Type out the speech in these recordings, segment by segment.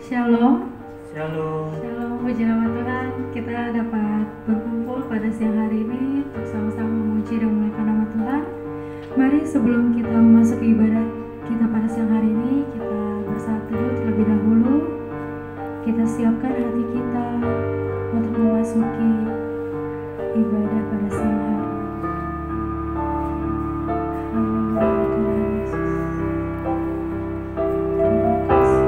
Shalom, Shalom. shalom, puji nama Tuhan. Kita dapat berkumpul pada siang hari ini untuk sama-sama memuji dan memuliakan nama Tuhan. Mari sebelum kita memasuki ibadat kita pada siang hari ini, kita bersatu dulu terlebih dahulu. Kita siapkan hati kita untuk memasuki ibadah pada siang hari. Haleluya Tuhan Yesus. Terima kasih.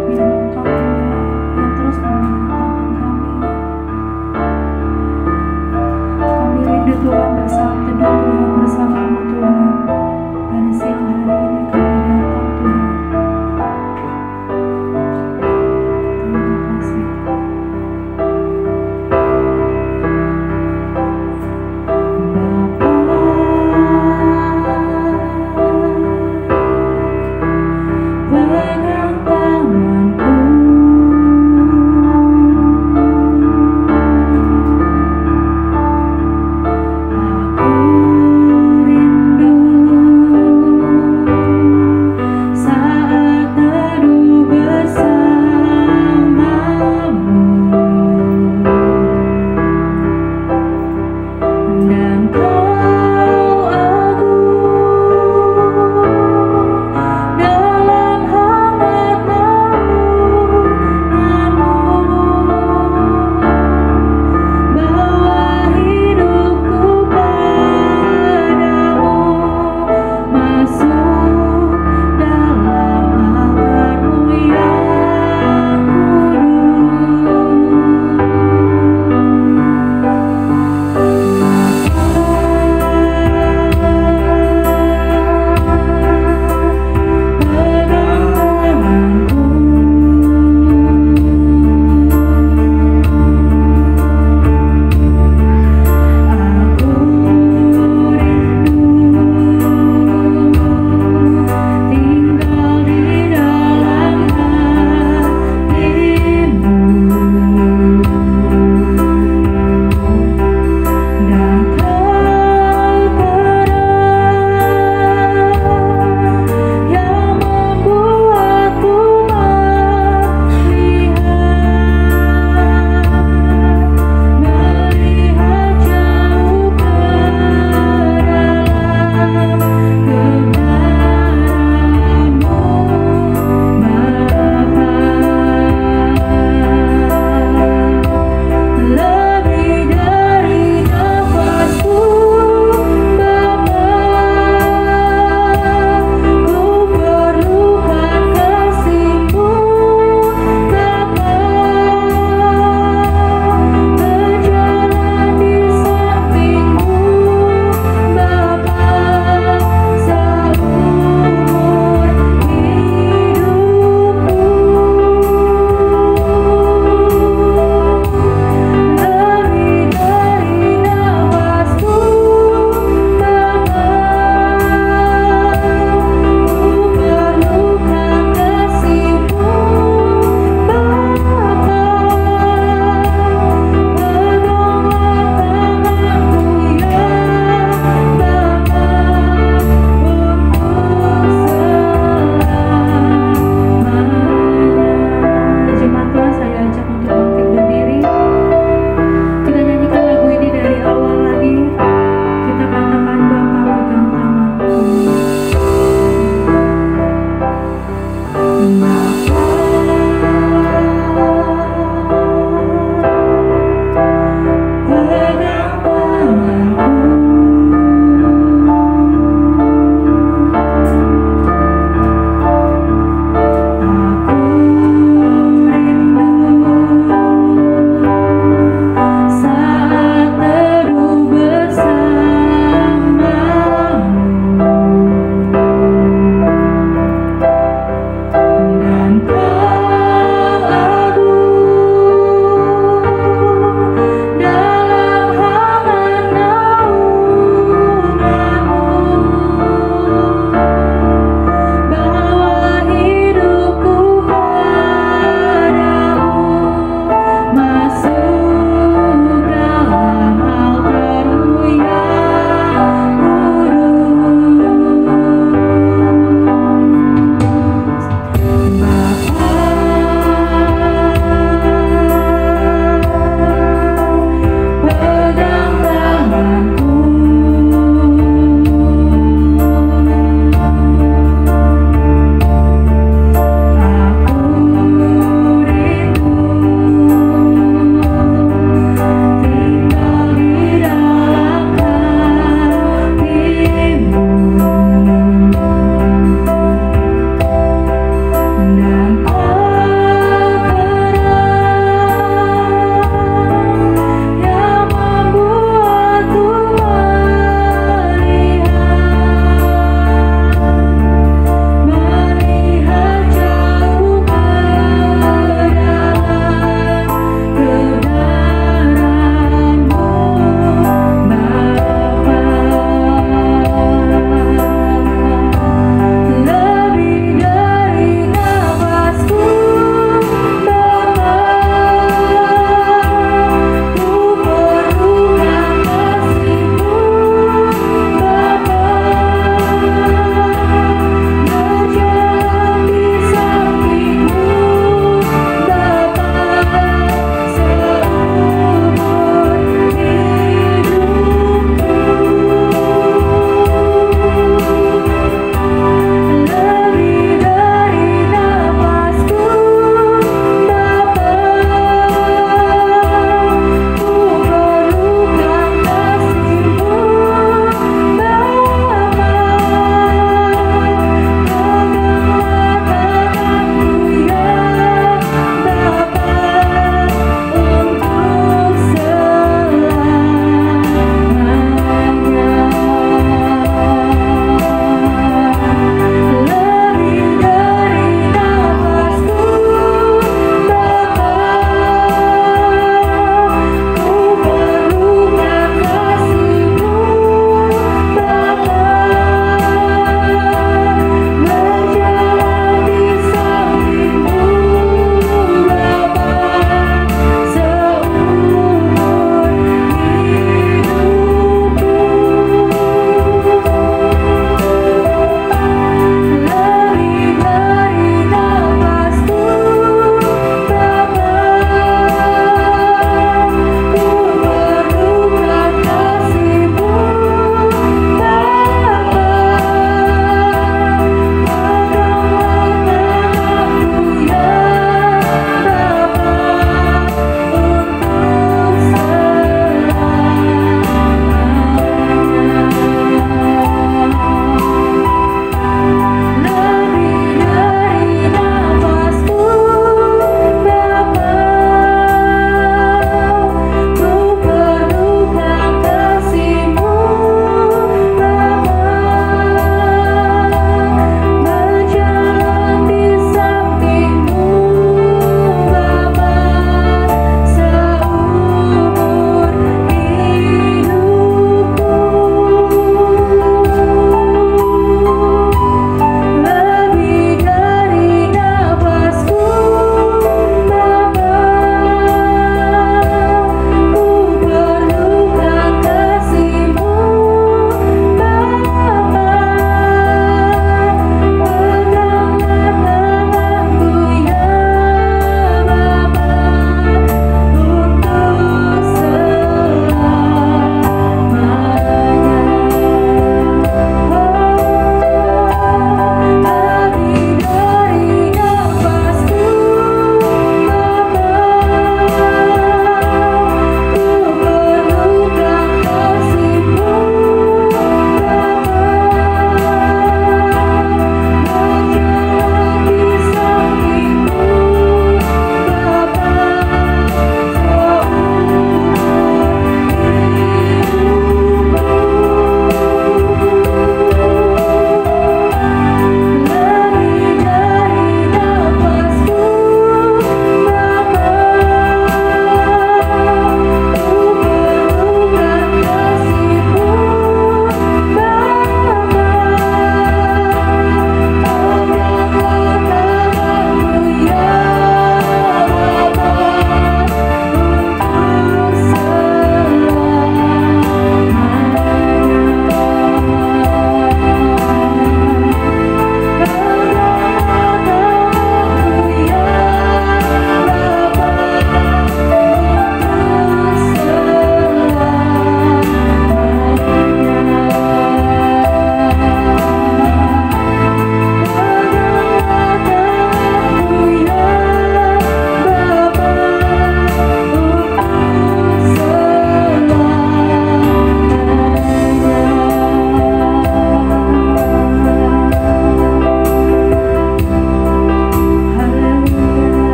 Biar Engkau Tuhan yang terus memerintahkan kami. Kami rindu Tuhan bersama teduh Tuhan bersamamu Tuhan. Pada siang hari ini kami datang Tuhan.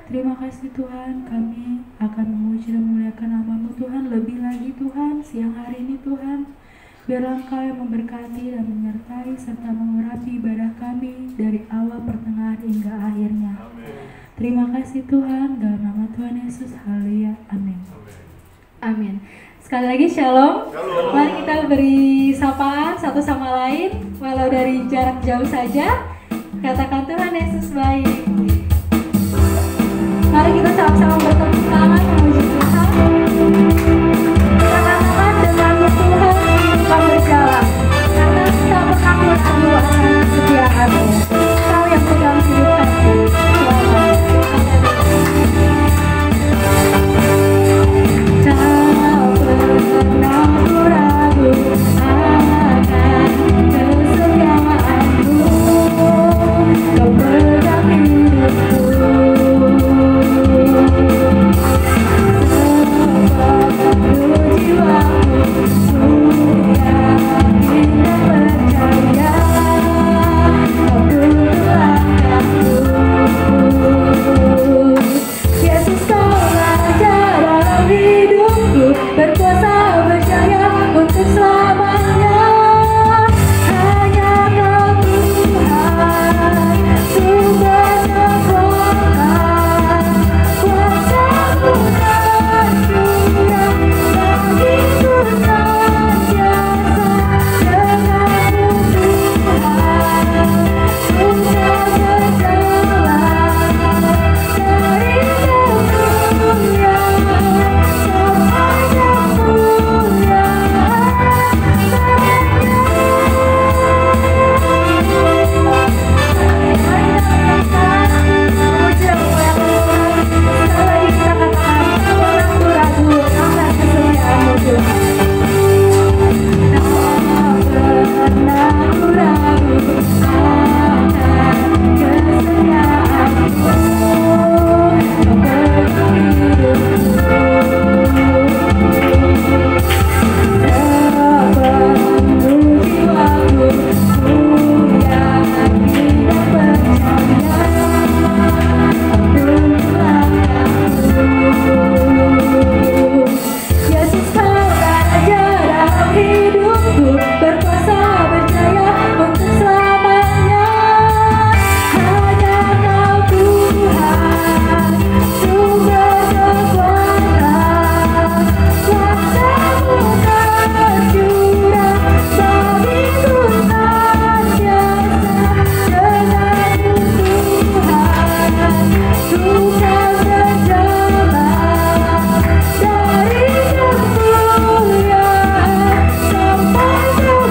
Terima kasih Tuhan, kami akan memuji dan memuliakan nama-Mu Tuhan. Lebih lagi Tuhan, siang hari ini Tuhan, biarlah Engkau yang memberkati dan menyertai serta mengurapi ibadah kami dari awal, pertengahan hingga akhirnya. Terima kasih Tuhan, dalam nama Tuhan Yesus, haleluya, amin. Amin. Sekali lagi shalom. Mari kita beri sapaan satu sama lain, walau dari jarak jauh saja. Katakan Tuhan Yesus baik. Mari kita sama-sama bertepuk tangan memuji Tuhan. Katakan denganmu Tuhan kita berjalan, karena kita pernah meragu akan kesetiaan-Mu. Kau yang pegang hidup kami selamanya. Tak pernah ragu akan kesetiaan-Mu. Kau pegang hidupku. Berkuasa berjaya untuk selamanya. Hanya Kau Tuhan, sumber kekuatan. Kuasa-Mu tercurah bagiku senantiasa. Denganmu Tuhan, ku tak berjalan dari kemuliaan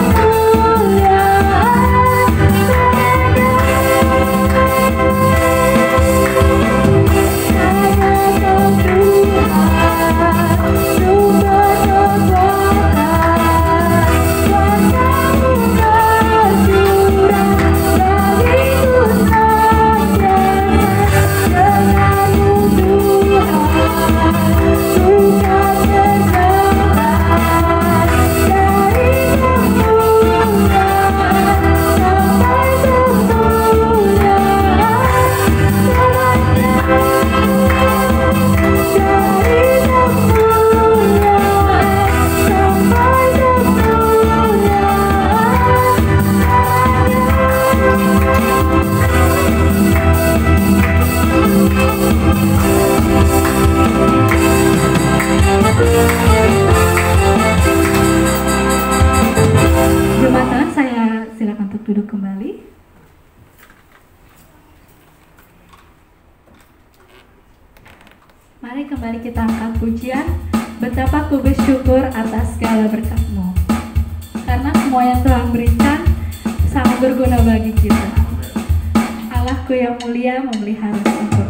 duduk kembali. Mari kembali kita angkat pujian. Betapa ku bersyukur atas segala berkat-Mu, karena semua yang Tuhan berikan sangat berguna bagi kita. Allahku yang mulia memelihara syukur.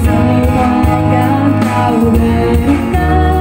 Semua yang Kau berikan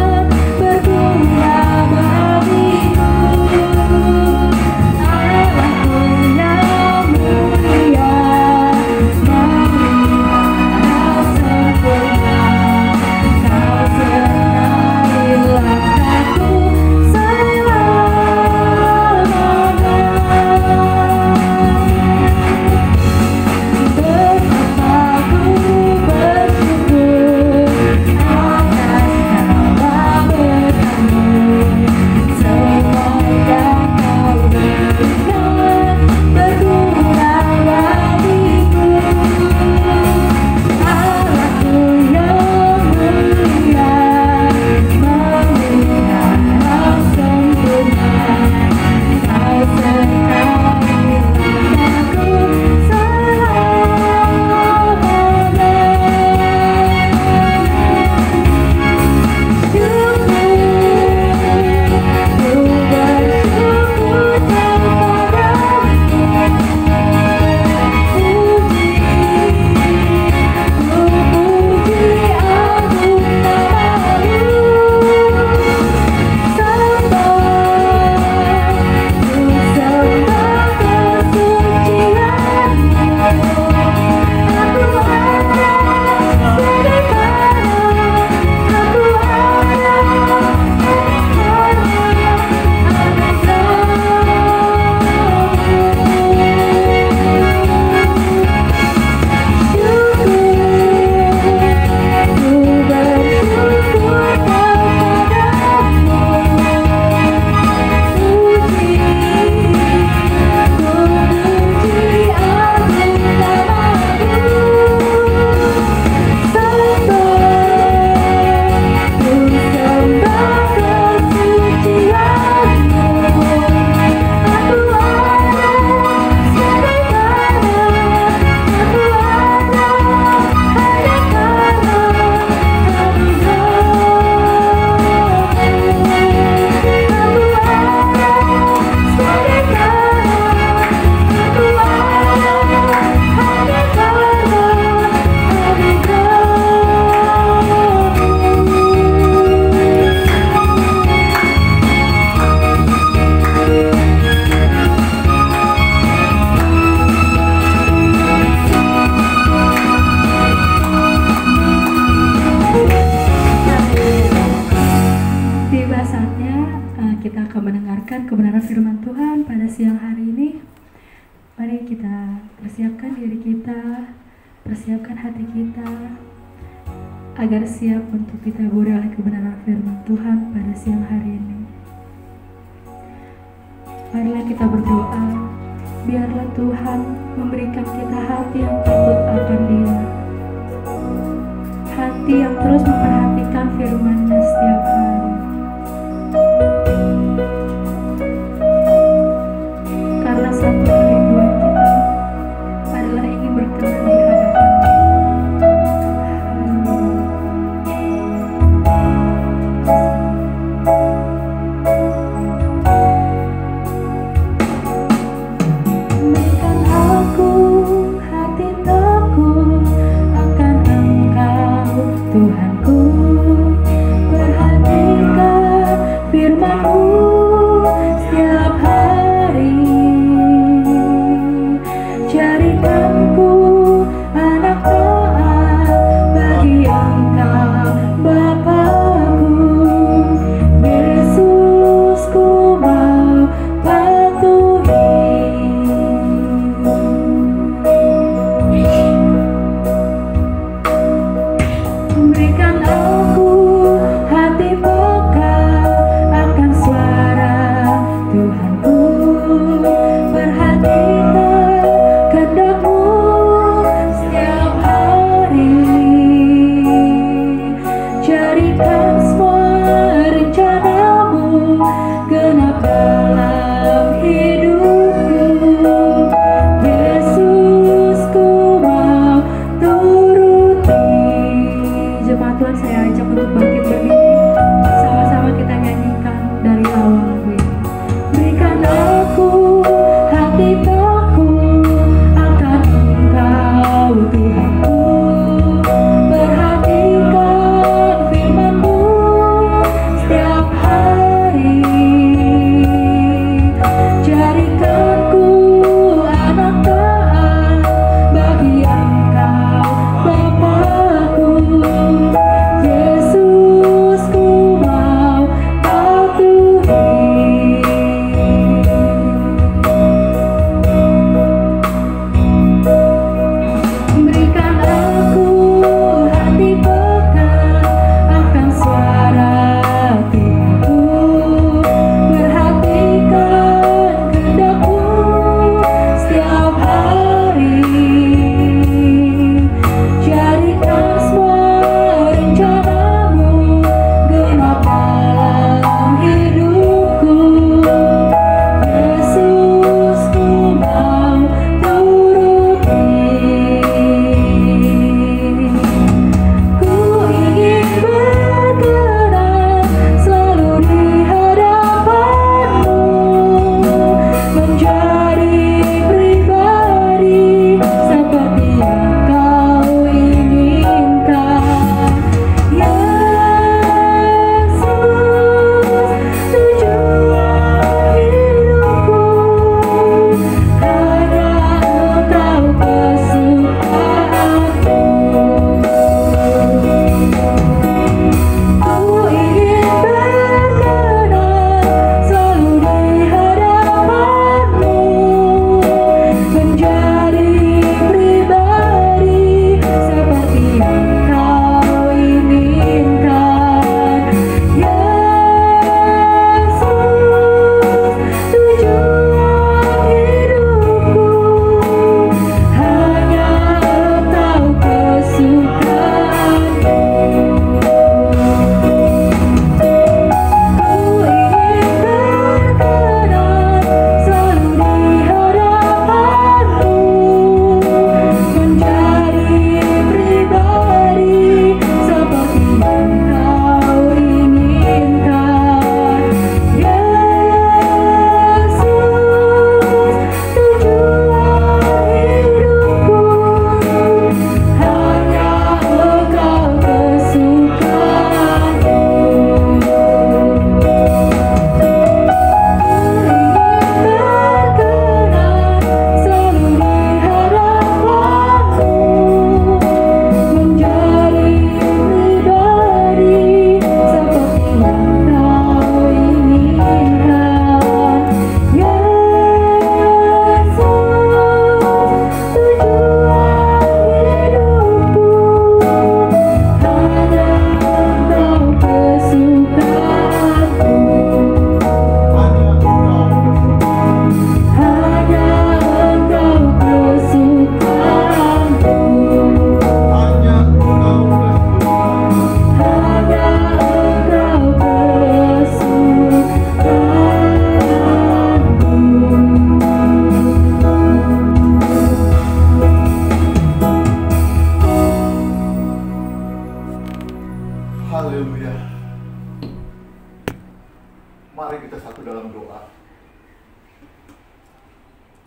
Mari kita persiapkan diri kita, persiapkan hati kita, agar siap untuk ditaburi oleh kebenaran firman Tuhan pada siang hari ini. Marilah kita berdoa, biarlah Tuhan memberikan kita hati yang takut akan Dia, hati yang terus memperhatikan firman-Nya setiap hari. Karena satu kerinduan kita adalah ingin berkenan di hadapan-Nya. Berikan aku hati takut akan Engkau, Tuhanku, berhati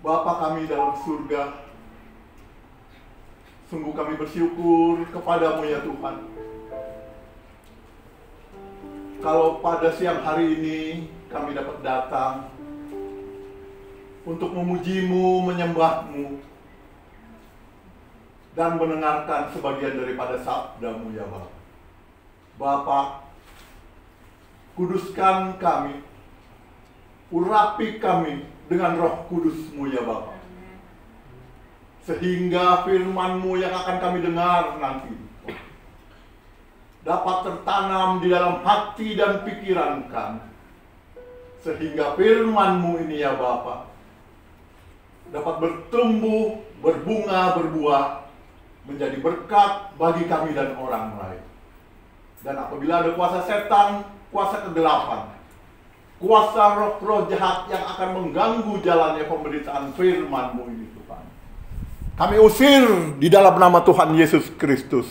Bapa kami dalam surga, sungguh kami bersyukur kepadamu ya Tuhan. Kalau pada siang hari ini kami dapat datang untuk memujimu, menyembahmu, dan mendengarkan sebagian daripada sabdamu ya Bapa. Bapa, kuduskan kami, urapi kami dengan roh kudusmu ya Bapa. Sehingga firman-Mu yang akan kami dengar nanti dapat tertanam di dalam hati dan pikiran kami. Sehingga firman-Mu ini ya Bapa dapat bertumbuh, berbunga, berbuah, menjadi berkat bagi kami dan orang lain. Dan apabila ada kuasa setan, kuasa kegelapan, kuasa roh-roh jahat yang akan mengganggu jalannya pemberitaan firman-Mu ini Tuhan, kami usir di dalam nama Tuhan Yesus Kristus,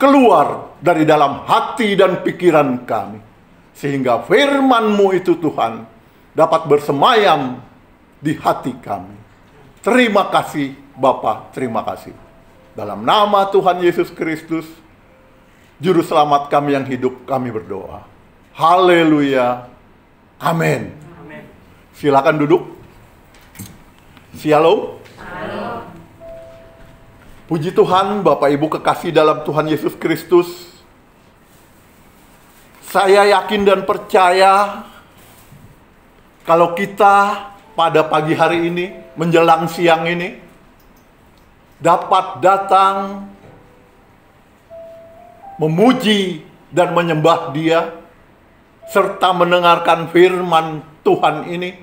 keluar dari dalam hati dan pikiran kami. Sehingga firman-Mu itu Tuhan dapat bersemayam di hati kami. Terima kasih Bapa, terima kasih. Dalam nama Tuhan Yesus Kristus, Juru Selamat kami yang hidup, kami berdoa. Haleluya. Amin. Silakan duduk. Shalom. Puji Tuhan, Bapak Ibu kekasih dalam Tuhan Yesus Kristus. Saya yakin dan percaya kalau kita pada pagi hari ini, menjelang siang ini, dapat datang memuji dan menyembah Dia, serta mendengarkan firman Tuhan ini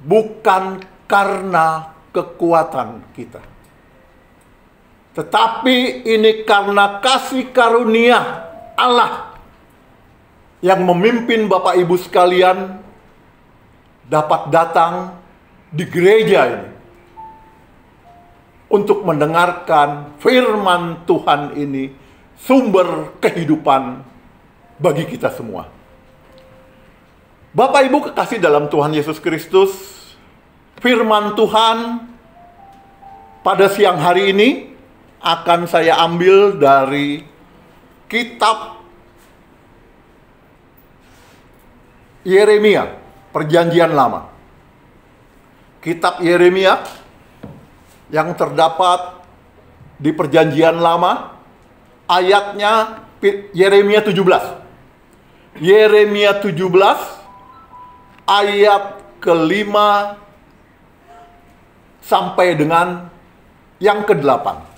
bukan karena kekuatan kita, tetapi ini karena kasih karunia Allah yang memimpin Bapak Ibu sekalian dapat datang di gereja ini untuk mendengarkan firman Tuhan ini, sumber kehidupan bagi kita semua. Bapak Ibu kekasih dalam Tuhan Yesus Kristus, firman Tuhan pada siang hari ini akan saya ambil dari kitab Yeremia, Perjanjian Lama. Kitab Yeremia yang terdapat di Perjanjian Lama, ayatnya Yeremia 17. Yeremia 17 ayat ke-5 sampai dengan yang ke-8.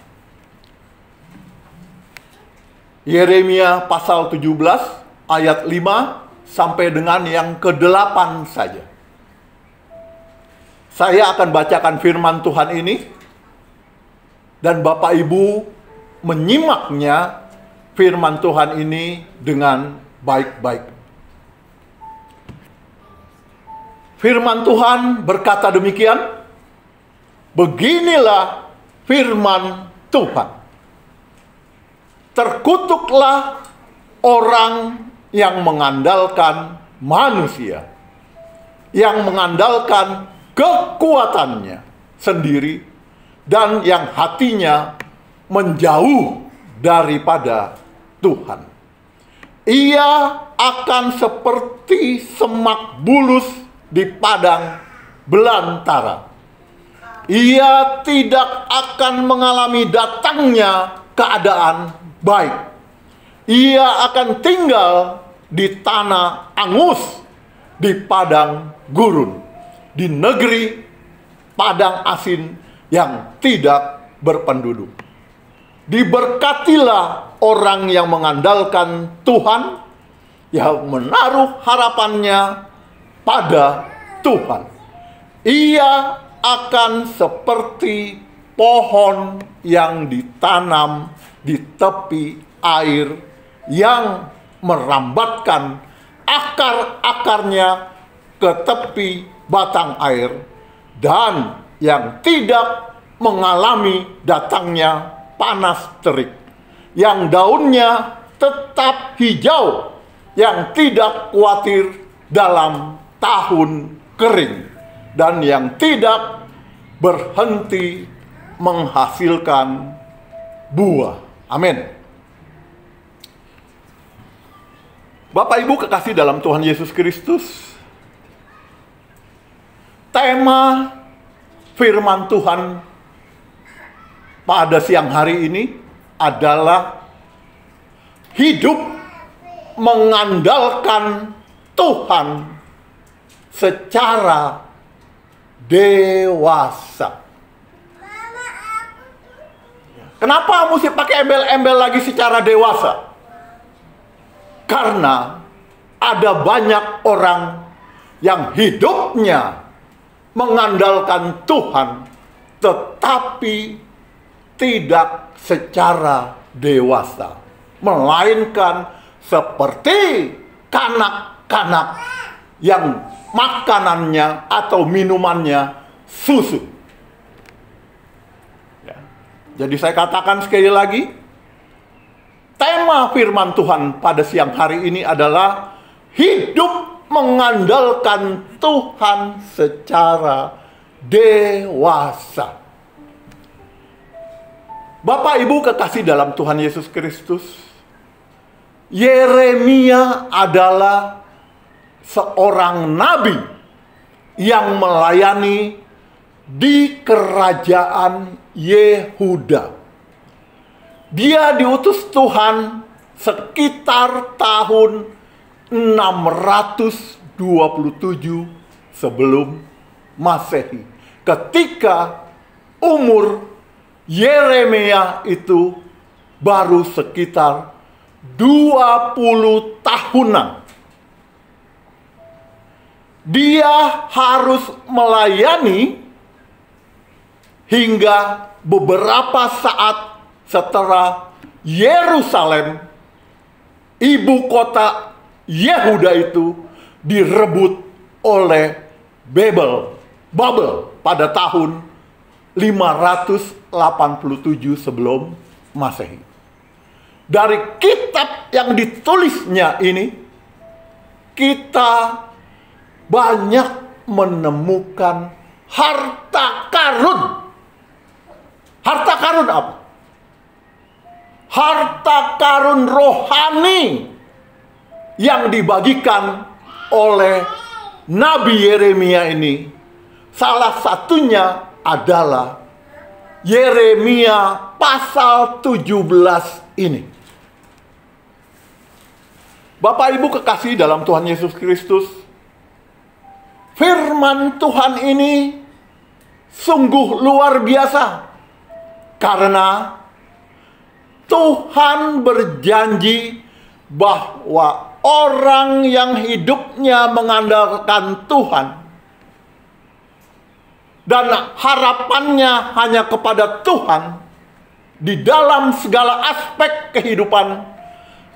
Yeremia pasal 17 ayat 5 sampai dengan yang ke-8 saja. Saya akan bacakan firman Tuhan ini, dan Bapak Ibu menyimaknya firman Tuhan ini dengan baik-baik. Firman Tuhan berkata demikian, beginilah firman Tuhan. Terkutuklah orang yang mengandalkan manusia, yang mengandalkan kekuatannya sendiri, dan yang hatinya menjauh daripada Tuhan. Ia akan seperti semak bulus di padang belantara. Ia tidak akan mengalami datangnya keadaan baik. Ia akan tinggal di tanah angus, di padang gurun, di negeri padang asin yang tidak berpenduduk. Diberkatilah orang yang mengandalkan Tuhan, yang menaruh harapannya pada Tuhan. Ia akan seperti pohon yang ditanam di tepi air, yang merambatkan akar-akarnya ke tepi batang air, dan yang tidak mengalami datangnya panas terik, yang daunnya tetap hijau, yang tidak khawatir dalam tahun kering, dan yang tidak berhenti menghasilkan buah. Amin. Bapak Ibu kekasih dalam Tuhan Yesus Kristus, tema firman Tuhan pada siang hari ini adalah hidup mengandalkan Tuhan secara dewasa. Kenapa mesti pakai embel-embel lagi secara dewasa? Karena ada banyak orang yang hidupnya mengandalkan Tuhan, tetapi tidak secara dewasa, melainkan seperti kanak-kanak yang makanannya atau minumannya susu. Ya. Jadi saya katakan sekali lagi, tema firman Tuhan pada siang hari ini adalah hidup mengandalkan Tuhan secara dewasa. Bapak Ibu kekasih dalam Tuhan Yesus Kristus, Yeremia adalah seorang nabi yang melayani di kerajaan Yehuda. Dia diutus Tuhan sekitar tahun 627 sebelum Masehi, ketika umur Yeremia itu baru sekitar 20 tahunan. Dia harus melayani hingga beberapa saat setelah Yerusalem, ibu kota Yehuda itu direbut oleh Babel pada tahun 587 sebelum Masehi. Dari kitab yang ditulisnya ini, kita banyak menemukan harta karun. Harta karun apa? Harta karun rohani yang dibagikan oleh Nabi Yeremia ini. Salah satunya adalah Yeremia pasal 17 ini. Bapak Ibu kekasih dalam Tuhan Yesus Kristus, firman Tuhan ini sungguh luar biasa, karena Tuhan berjanji bahwa orang yang hidupnya mengandalkan Tuhan dan harapannya hanya kepada Tuhan di dalam segala aspek kehidupan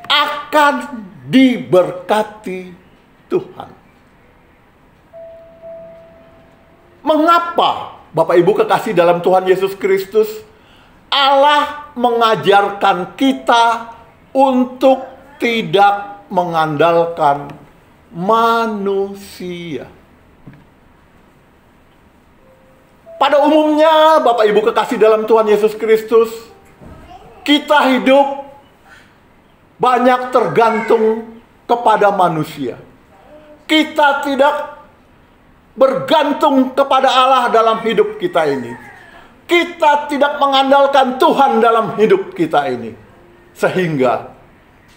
akan diberkati Tuhan. Mengapa Bapak Ibu kekasih dalam Tuhan Yesus Kristus, Allah mengajarkan kita untuk tidak mengandalkan manusia? Pada umumnya Bapak Ibu kekasih dalam Tuhan Yesus Kristus, kita hidup banyak tergantung kepada manusia. Kita tidak bergantung kepada Allah dalam hidup kita ini. Kita tidak mengandalkan Tuhan dalam hidup kita ini. Sehingga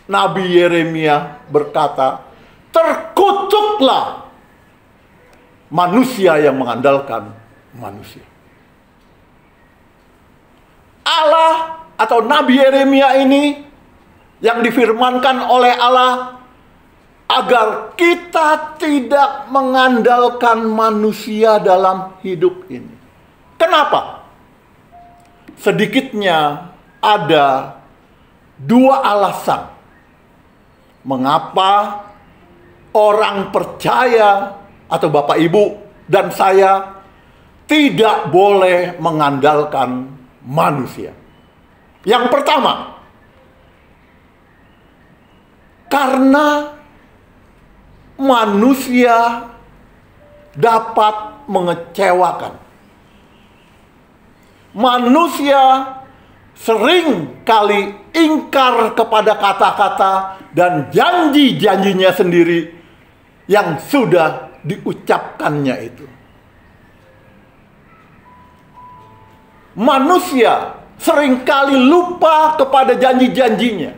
Nabi Yeremia berkata, terkutuklah manusia yang mengandalkan manusia. Allah atau Nabi Yeremia ini yang difirmankan oleh Allah agar kita tidak mengandalkan manusia dalam hidup ini. Kenapa? Sedikitnya ada dua alasan mengapa orang percaya atau Bapak Ibu dan saya tidak boleh mengandalkan manusia. Yang pertama, karena manusia dapat mengecewakan. Manusia sering kali ingkar kepada kata-kata dan janji-janjinya sendiri yang sudah diucapkannya itu. Manusia seringkali lupa kepada janji-janjinya,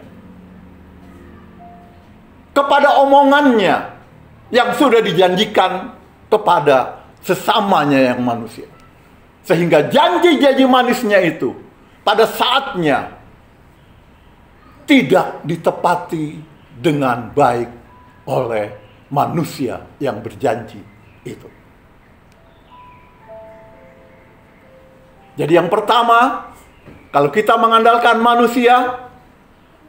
kepada omongannya yang sudah dijanjikan kepada sesamanya yang manusia. Sehingga janji-janji manisnya itu pada saatnya tidak ditepati dengan baik oleh manusia yang berjanji itu. Jadi yang pertama, kalau kita mengandalkan manusia,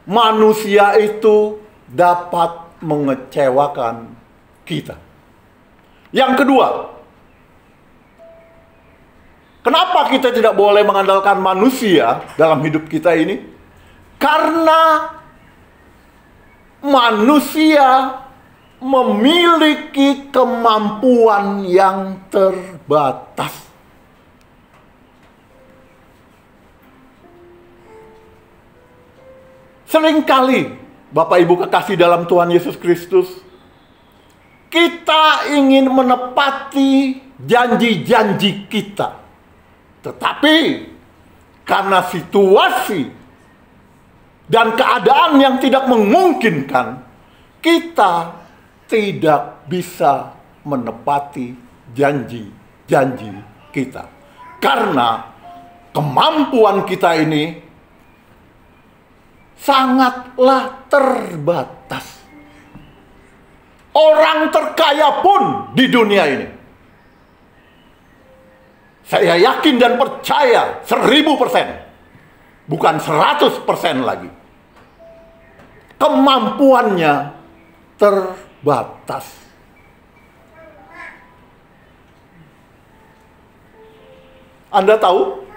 manusia itu dapat mengecewakan kita. Yang kedua, kenapa kita tidak boleh mengandalkan manusia dalam hidup kita ini? Karena manusia memiliki kemampuan yang terbatas. Seringkali, Bapak Ibu kekasih dalam Tuhan Yesus Kristus, kita ingin menepati janji-janji kita. Tetapi, karena situasi dan keadaan yang tidak memungkinkan, kita tidak bisa menepati janji-janji kita. Karena kemampuan kita ini sangatlah terbatas. Orang terkaya pun di dunia ini, saya yakin dan percaya 1000%, bukan 100% lagi, kemampuannya terbatas. Anda tahu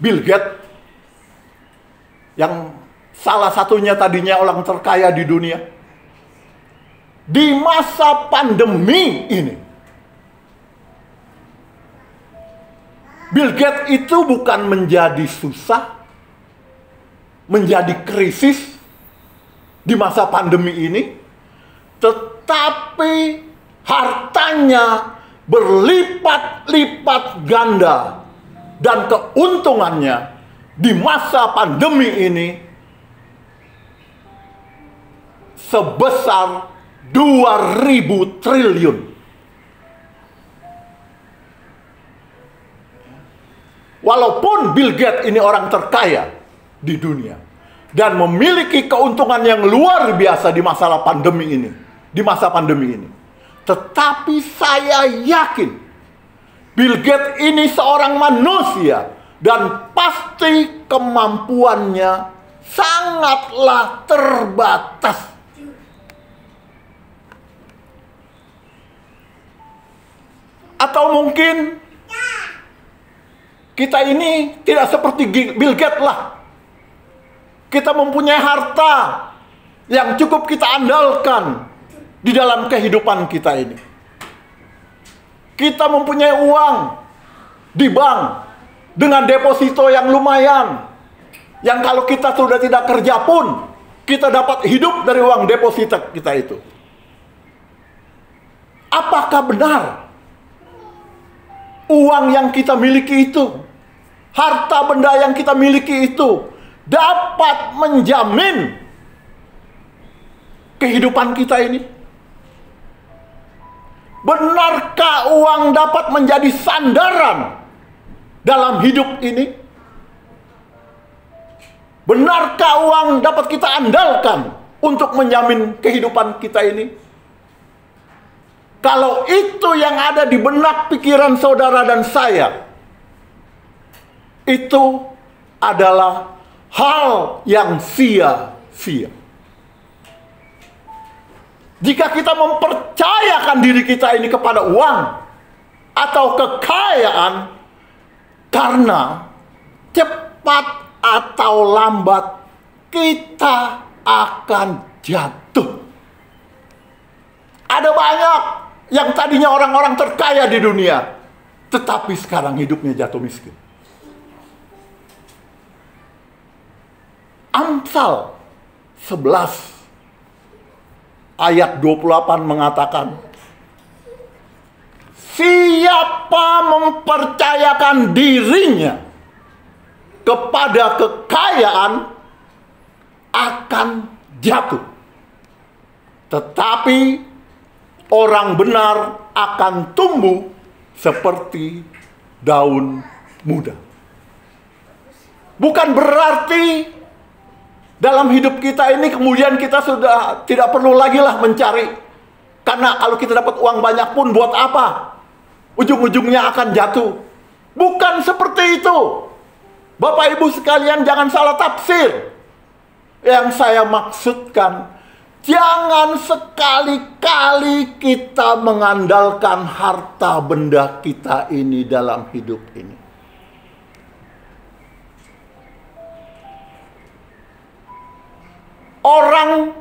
Bill Gates yang salah satunya tadinya orang terkaya di dunia, di masa pandemi ini, Bill Gates itu bukan menjadi susah, menjadi krisis di masa pandemi ini, tetapi hartanya berlipat-lipat ganda dan keuntungannya di masa pandemi ini sebesar 2.000 triliun. Walaupun Bill Gates ini orang terkaya di dunia dan memiliki keuntungan yang luar biasa di masa pandemi ini, tetapi saya yakin Bill Gates ini seorang manusia dan pasti kemampuannya sangatlah terbatas. Atau mungkin kita ini tidak seperti Bill Gates lah. Kita mempunyai harta yang cukup kita andalkan di dalam kehidupan kita ini. Kita mempunyai uang di bank dengan deposito yang lumayan, yang kalau kita sudah tidak kerja pun kita dapat hidup dari uang deposito kita itu. Apakah benar uang yang kita miliki itu, harta benda yang kita miliki itu dapat menjamin kehidupan kita ini? Benarkah uang dapat menjadi sandaran dalam hidup ini? Benarkah uang dapat kita andalkan untuk menjamin kehidupan kita ini? Kalau itu yang ada di benak pikiran saudara dan saya, itu adalah hal yang sia-sia. Jika kita mempercayakan diri kita ini kepada uang atau kekayaan, karena cepat atau lambat kita akan jatuh. Ada banyak yang tadinya orang-orang terkaya di dunia, tetapi sekarang hidupnya jatuh miskin. Amsal 11 ayat 28 mengatakan, siapa mempercayakan dirinya kepada kekayaan akan jatuh, tetapi orang benar akan tumbuh seperti daun muda. Bukan berarti dalam hidup kita ini kemudian kita sudah tidak perlu lagi lah mencari. Karena kalau kita dapat uang banyak pun buat apa? Ujung-ujungnya akan jatuh. Bukan seperti itu. Bapak Ibu sekalian, jangan salah tafsir. Yang saya maksudkan, jangan sekali-kali kita mengandalkan harta benda kita ini dalam hidup ini. Orang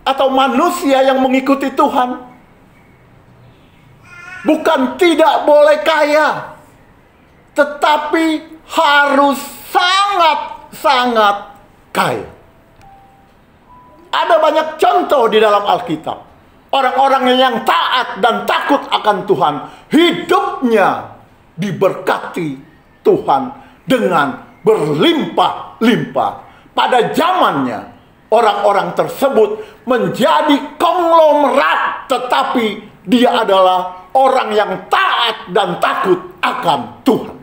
atau manusia yang mengikuti Tuhan bukan tidak boleh kaya, tetapi harus sangat-sangat kaya. Ada banyak contoh di dalam Alkitab. Orang-orang yang taat dan takut akan Tuhan, hidupnya diberkati Tuhan dengan berlimpah-limpah. Pada zamannya, orang-orang tersebut menjadi konglomerat, tetapi dia adalah orang yang taat dan takut akan Tuhan.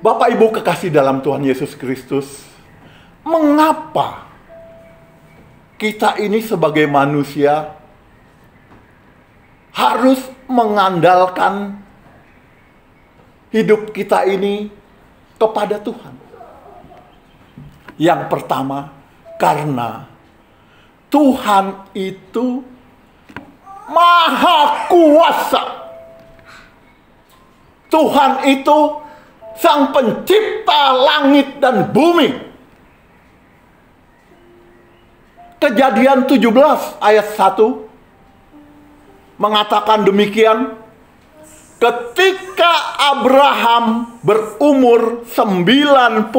Bapak Ibu kekasih dalam Tuhan Yesus Kristus, mengapa kita ini sebagai manusia harus mengandalkan hidup kita ini kepada Tuhan? Yang pertama, karena Tuhan itu Maha Kuasa. Tuhan itu Sang Pencipta langit dan bumi. Kejadian 17 ayat 1 mengatakan demikian. Ketika Abraham berumur 99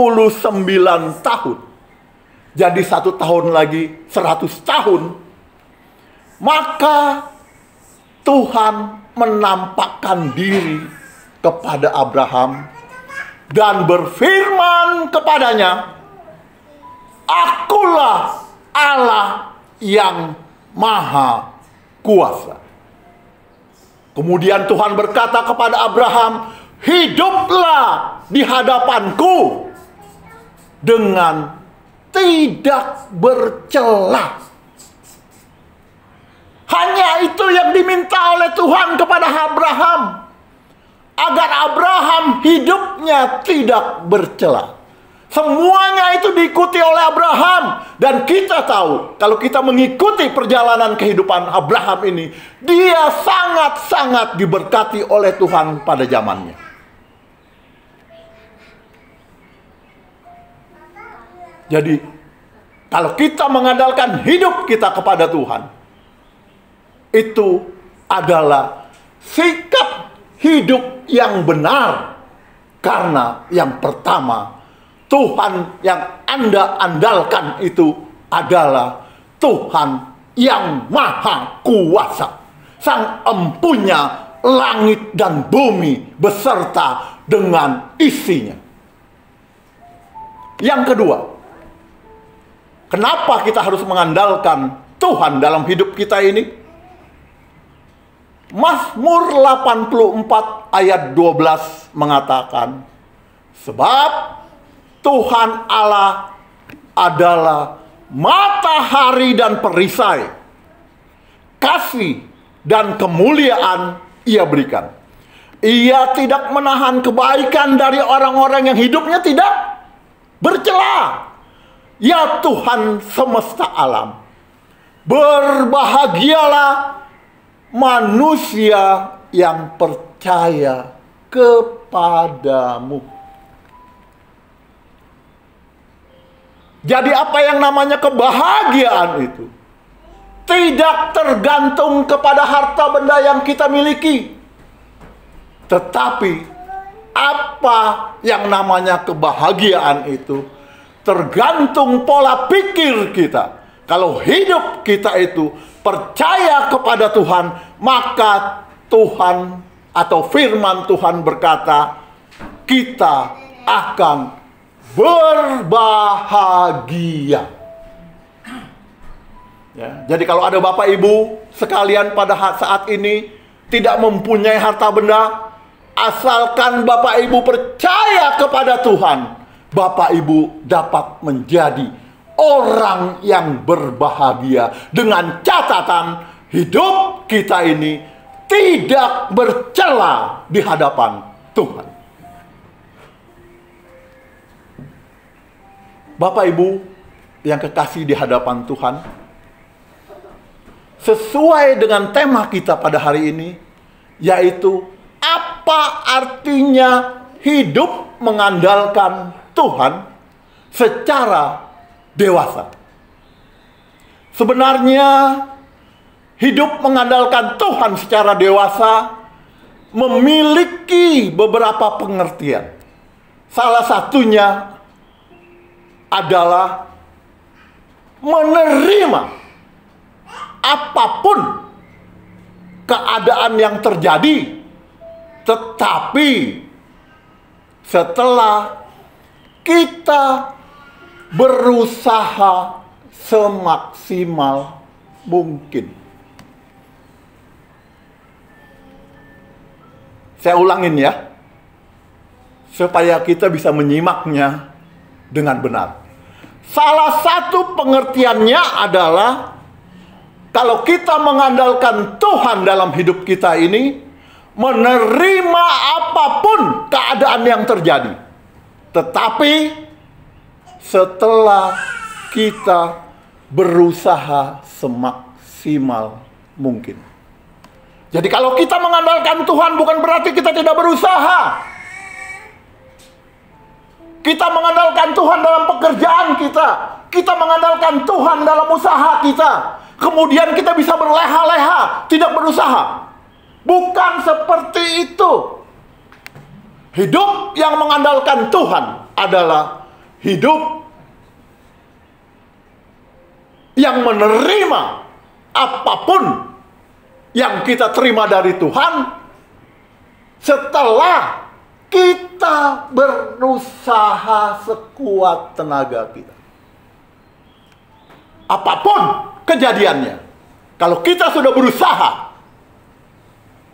tahun, jadi 1 tahun lagi 100 tahun, maka Tuhan menampakkan diri kepada Abraham dan berfirman kepadanya, "Akulah Allah yang Maha Kuasa." Kemudian Tuhan berkata kepada Abraham, "Hiduplah di hadapanku dengan tidak bercela." Hanya itu yang diminta oleh Tuhan kepada Abraham, agar Abraham hidupnya tidak bercela. Semuanya itu diikuti oleh Abraham. Dan kita tahu, kalau kita mengikuti perjalanan kehidupan Abraham ini, dia sangat-sangat diberkati oleh Tuhan pada zamannya. Jadi, kalau kita mengandalkan hidup kita kepada Tuhan, itu adalah sikap hidup yang benar. Karena yang pertama, Tuhan yang Anda andalkan itu adalah Tuhan yang Maha Kuasa, Sang Empunya langit dan bumi beserta dengan isinya. Yang kedua, kenapa kita harus mengandalkan Tuhan dalam hidup kita ini? Mazmur 84 ayat 12 mengatakan, sebab Tuhan Allah adalah matahari dan perisai, kasih dan kemuliaan Ia berikan. Ia tidak menahan kebaikan dari orang-orang yang hidupnya tidak bercela. Ya Tuhan semesta alam, berbahagialah manusia yang percaya kepadamu. Jadi apa yang namanya kebahagiaan itu tidak tergantung kepada harta benda yang kita miliki. Tetapi apa yang namanya kebahagiaan itu tergantung pola pikir kita. Kalau hidup kita itu percaya kepada Tuhan, maka Tuhan atau firman Tuhan berkata, kita akan berbahagia. Ya, jadi kalau ada Bapak Ibu sekalian pada saat ini tidak mempunyai harta benda, asalkan Bapak Ibu percaya kepada Tuhan, Bapak Ibu dapat menjadi orang yang berbahagia. Dengan catatan hidup kita ini tidak bercela di hadapan Tuhan. Bapak Ibu yang kekasih di hadapan Tuhan, sesuai dengan tema kita pada hari ini, yaitu apa artinya hidup mengandalkan Tuhan secara dewasa. Sebenarnya hidup mengandalkan Tuhan secara dewasa memiliki beberapa pengertian. Salah satunya adalah menerima apapun keadaan yang terjadi, tetapi setelah kita berusaha semaksimal mungkin. Saya ulangin ya, supaya kita bisa menyimaknya dengan benar. Salah satu pengertiannya adalah kalau kita mengandalkan Tuhan dalam hidup kita ini, menerima apapun keadaan yang terjadi. Tetapi setelah kita berusaha semaksimal mungkin. Jadi kalau kita mengandalkan Tuhan bukan berarti kita tidak berusaha. Kita mengandalkan Tuhan dalam pekerjaan kita. Kita mengandalkan Tuhan dalam usaha kita. Kemudian kita bisa berleha-leha, tidak berusaha. Bukan seperti itu. Hidup yang mengandalkan Tuhan adalah hidup yang menerima apapun yang kita terima dari Tuhan setelah kita berusaha sekuat tenaga kita. Apapun kejadiannya, kalau kita sudah berusaha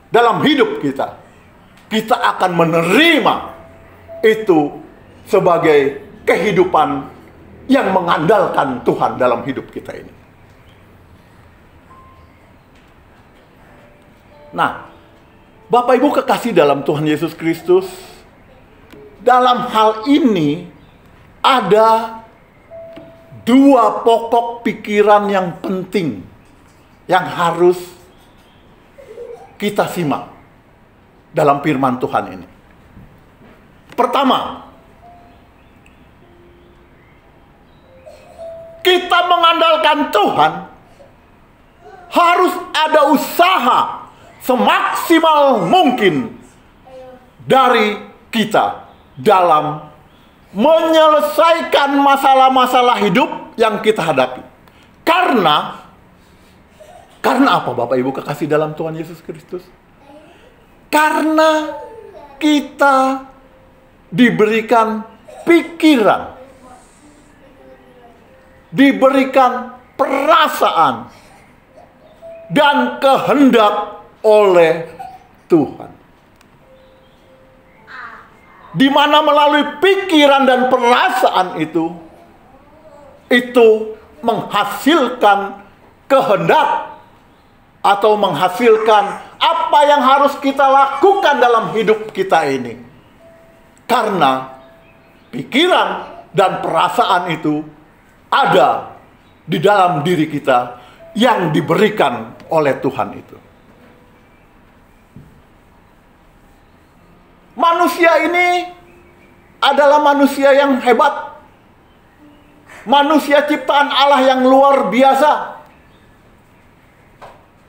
dalam hidup kita, kita akan menerima itu sebagai kehidupan yang mengandalkan Tuhan dalam hidup kita ini. Nah, Bapak Ibu kekasih dalam Tuhan Yesus Kristus, dalam hal ini ada dua pokok pikiran yang penting yang harus kita simak dalam firman Tuhan ini. Pertama, kita mengandalkan Tuhan harus ada usaha semaksimal mungkin dari kita dalam menyelesaikan masalah-masalah hidup yang kita hadapi. Karena apa Bapak Ibu kekasih dalam Tuhan Yesus Kristus? Karena kita diberikan pikiran, diberikan perasaan dan kehendak oleh Tuhan. Di mana melalui pikiran dan perasaan itu menghasilkan kehendak atau menghasilkan apa yang harus kita lakukan dalam hidup kita ini. Karena pikiran dan perasaan itu ada di dalam diri kita yang diberikan oleh Tuhan itu. Manusia ini adalah manusia yang hebat. Manusia ciptaan Allah yang luar biasa.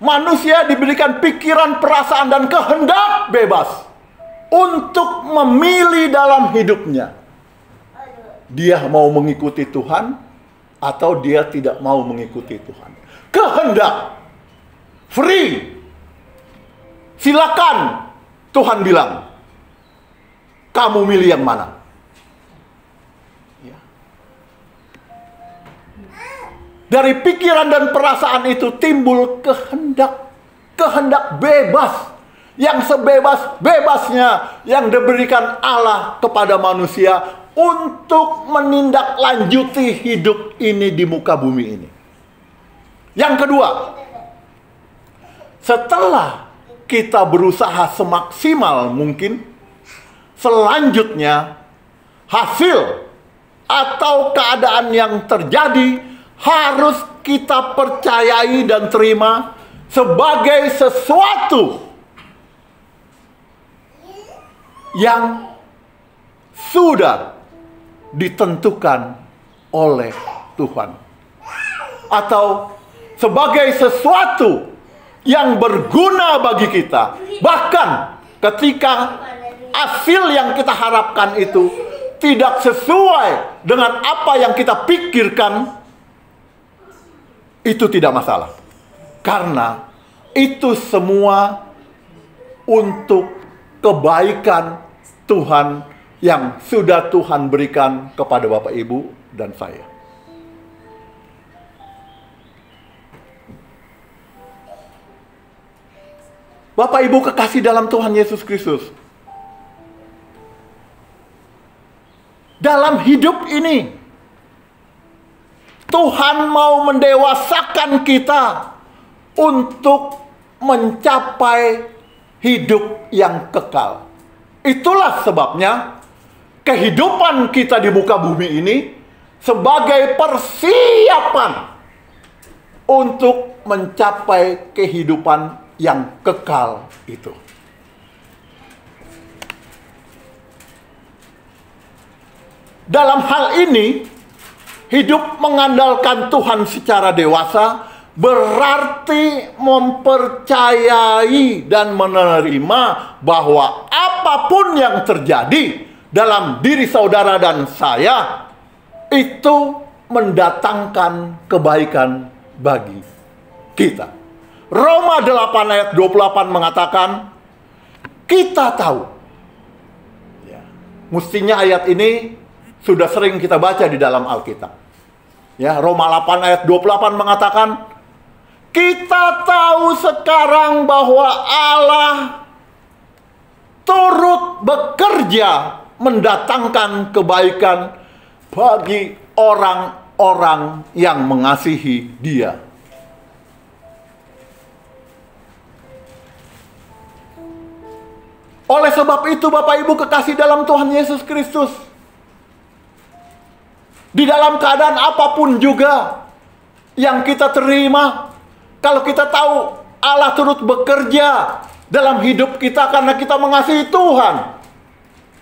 Manusia diberikan pikiran, perasaan, dan kehendak bebas untuk memilih dalam hidupnya. Dia mau mengikuti Tuhan atau dia tidak mau mengikuti Tuhan. Kehendak. Free. Silakan. Tuhan bilang, kamu milih yang mana? Ya. Dari pikiran dan perasaan itu timbul kehendak. Kehendak bebas. Yang sebebas-bebasnya yang diberikan Allah kepada manusia untuk menindaklanjuti hidup ini di muka bumi ini. Yang kedua, setelah kita berusaha semaksimal mungkin, selanjutnya hasil atau keadaan yang terjadi harus kita percayai dan terima sebagai sesuatu yang sudah ditentukan oleh Tuhan, atau sebagai sesuatu yang berguna bagi kita. Bahkan ketika hasil yang kita harapkan itu tidak sesuai dengan apa yang kita pikirkan, itu tidak masalah. Karena itu semua untuk kebaikan Tuhan yang sudah Tuhan berikan kepada Bapak Ibu dan saya. Bapak Ibu kekasih dalam Tuhan Yesus Kristus, dalam hidup ini Tuhan mau mendewasakan kita untuk mencapai hidup yang kekal. Itulah sebabnya kehidupan kita di muka bumi ini sebagai persiapan untuk mencapai kehidupan yang kekal itu. Dalam hal ini, hidup mengandalkan Tuhan secara dewasa berarti mempercayai dan menerima bahwa apapun yang terjadi dalam diri saudara dan saya itu mendatangkan kebaikan bagi kita. Roma 8 ayat 28 mengatakan, kita tahu. Ya, mestinya ayat ini sudah sering kita baca di dalam Alkitab. Ya, Roma 8 ayat 28 mengatakan, kita tahu sekarang bahwa Allah turut bekerja mendatangkan kebaikan bagi orang-orang yang mengasihi Dia. Oleh sebab itu Bapak Ibu kekasih dalam Tuhan Yesus Kristus, di dalam keadaan apapun juga yang kita terima, kalau kita tahu Allah turut bekerja dalam hidup kita karena kita mengasihi Tuhan,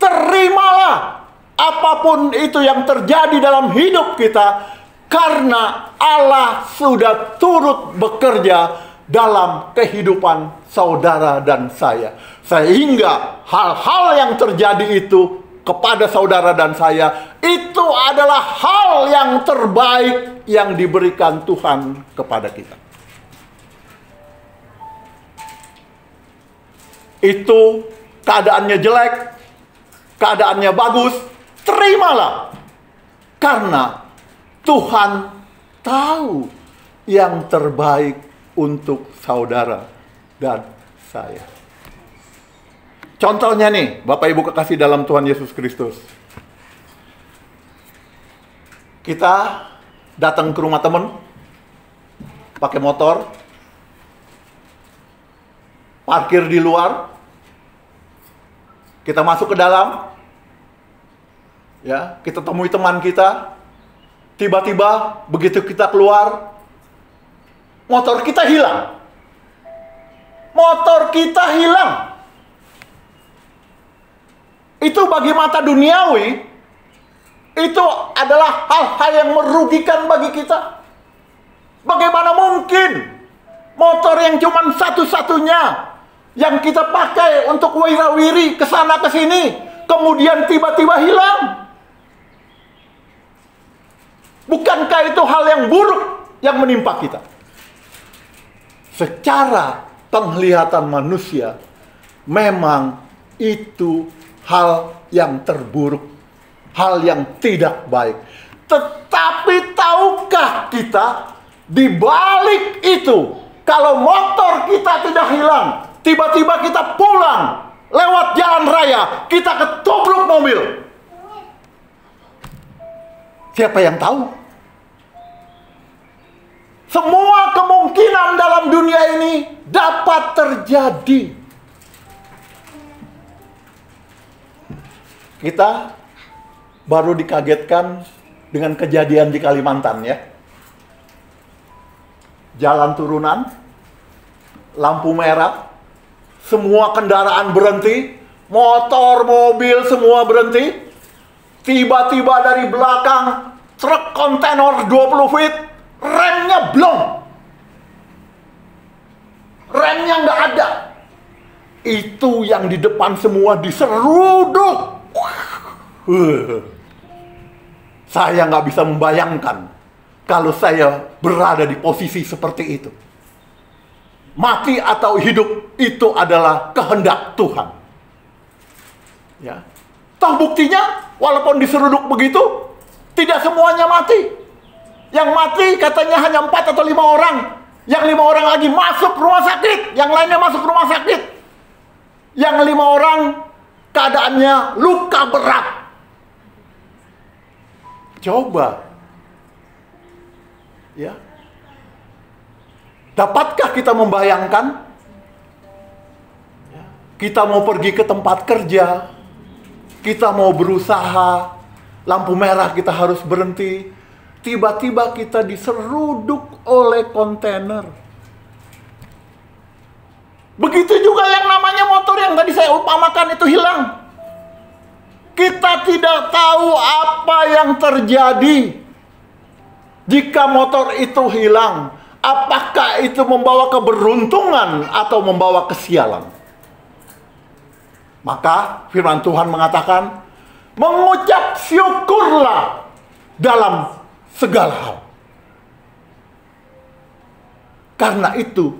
terimalah apapun itu yang terjadi dalam hidup kita, karena Allah sudah turut bekerja dalam kehidupan saudara dan saya. Sehingga hal-hal yang terjadi itu kepada saudara dan saya, itu adalah hal yang terbaik yang diberikan Tuhan kepada kita. Itu keadaannya jelek, keadaannya bagus, terimalah. Karena Tuhan tahu yang terbaik untuk saudara dan saya. Contohnya nih, Bapak Ibu kekasih dalam Tuhan Yesus Kristus. Kita datang ke rumah teman, pakai motor, parkir di luar, kita masuk ke dalam, ya, kita temui teman kita, tiba-tiba begitu kita keluar, motor kita hilang. Motor kita hilang. Itu bagi mata duniawi, itu adalah hal-hal yang merugikan bagi kita. Bagaimana mungkin motor yang cuma satu-satunya yang kita pakai untuk wirawiri ke sana ke sini kemudian tiba-tiba hilang? Bukankah itu hal yang buruk yang menimpa kita? Secara penglihatan manusia, memang itu hal yang terburuk, hal yang tidak baik. Tetapi tahukah kita, di balik itu, kalau motor kita tidak hilang, tiba-tiba kita pulang lewat jalan raya, kita ketubruk mobil. Siapa yang tahu? Semua kemungkinan dalam dunia ini dapat terjadi. Kita baru dikagetkan dengan kejadian di Kalimantan ya. Jalan turunan, lampu merah, semua kendaraan berhenti, motor, mobil semua berhenti. Tiba-tiba dari belakang truk kontainer 20 feet, remnya blong. Remnya nggak ada. Itu yang di depan semua diseruduk. Saya nggak bisa membayangkan kalau saya berada di posisi seperti itu. Mati atau hidup itu adalah kehendak Tuhan. Ya. Toh buktinya, walaupun diseruduk begitu, tidak semuanya mati. Yang mati katanya hanya 4 atau 5 orang. Yang 5 orang lagi masuk rumah sakit. Yang lainnya masuk rumah sakit. Yang 5 orang keadaannya luka berat. Coba. Ya. Dapatkah kita membayangkan? Kita mau pergi ke tempat kerja. Kita mau berusaha. Lampu merah kita harus berhenti. Tiba-tiba kita diseruduk oleh kontainer. Begitu juga yang namanya motor yang tadi saya upamakan itu hilang. Kita tidak tahu apa yang terjadi jika motor itu hilang. Apakah itu membawa keberuntungan atau membawa kesialan? Maka firman Tuhan mengatakan, mengucap syukurlah dalam segala hal. Karena itu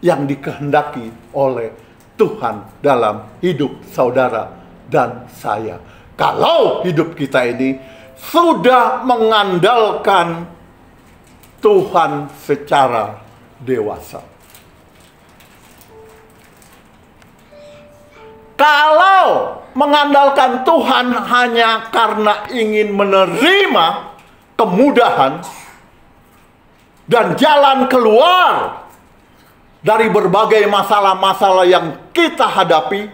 yang dikehendaki oleh Tuhan dalam hidup saudara dan saya. Kalau hidup kita ini sudah mengandalkan Tuhan secara dewasa. Kalau mengandalkan Tuhan hanya karena ingin menerima kemudahan dan jalan keluar dari berbagai masalah-masalah yang kita hadapi,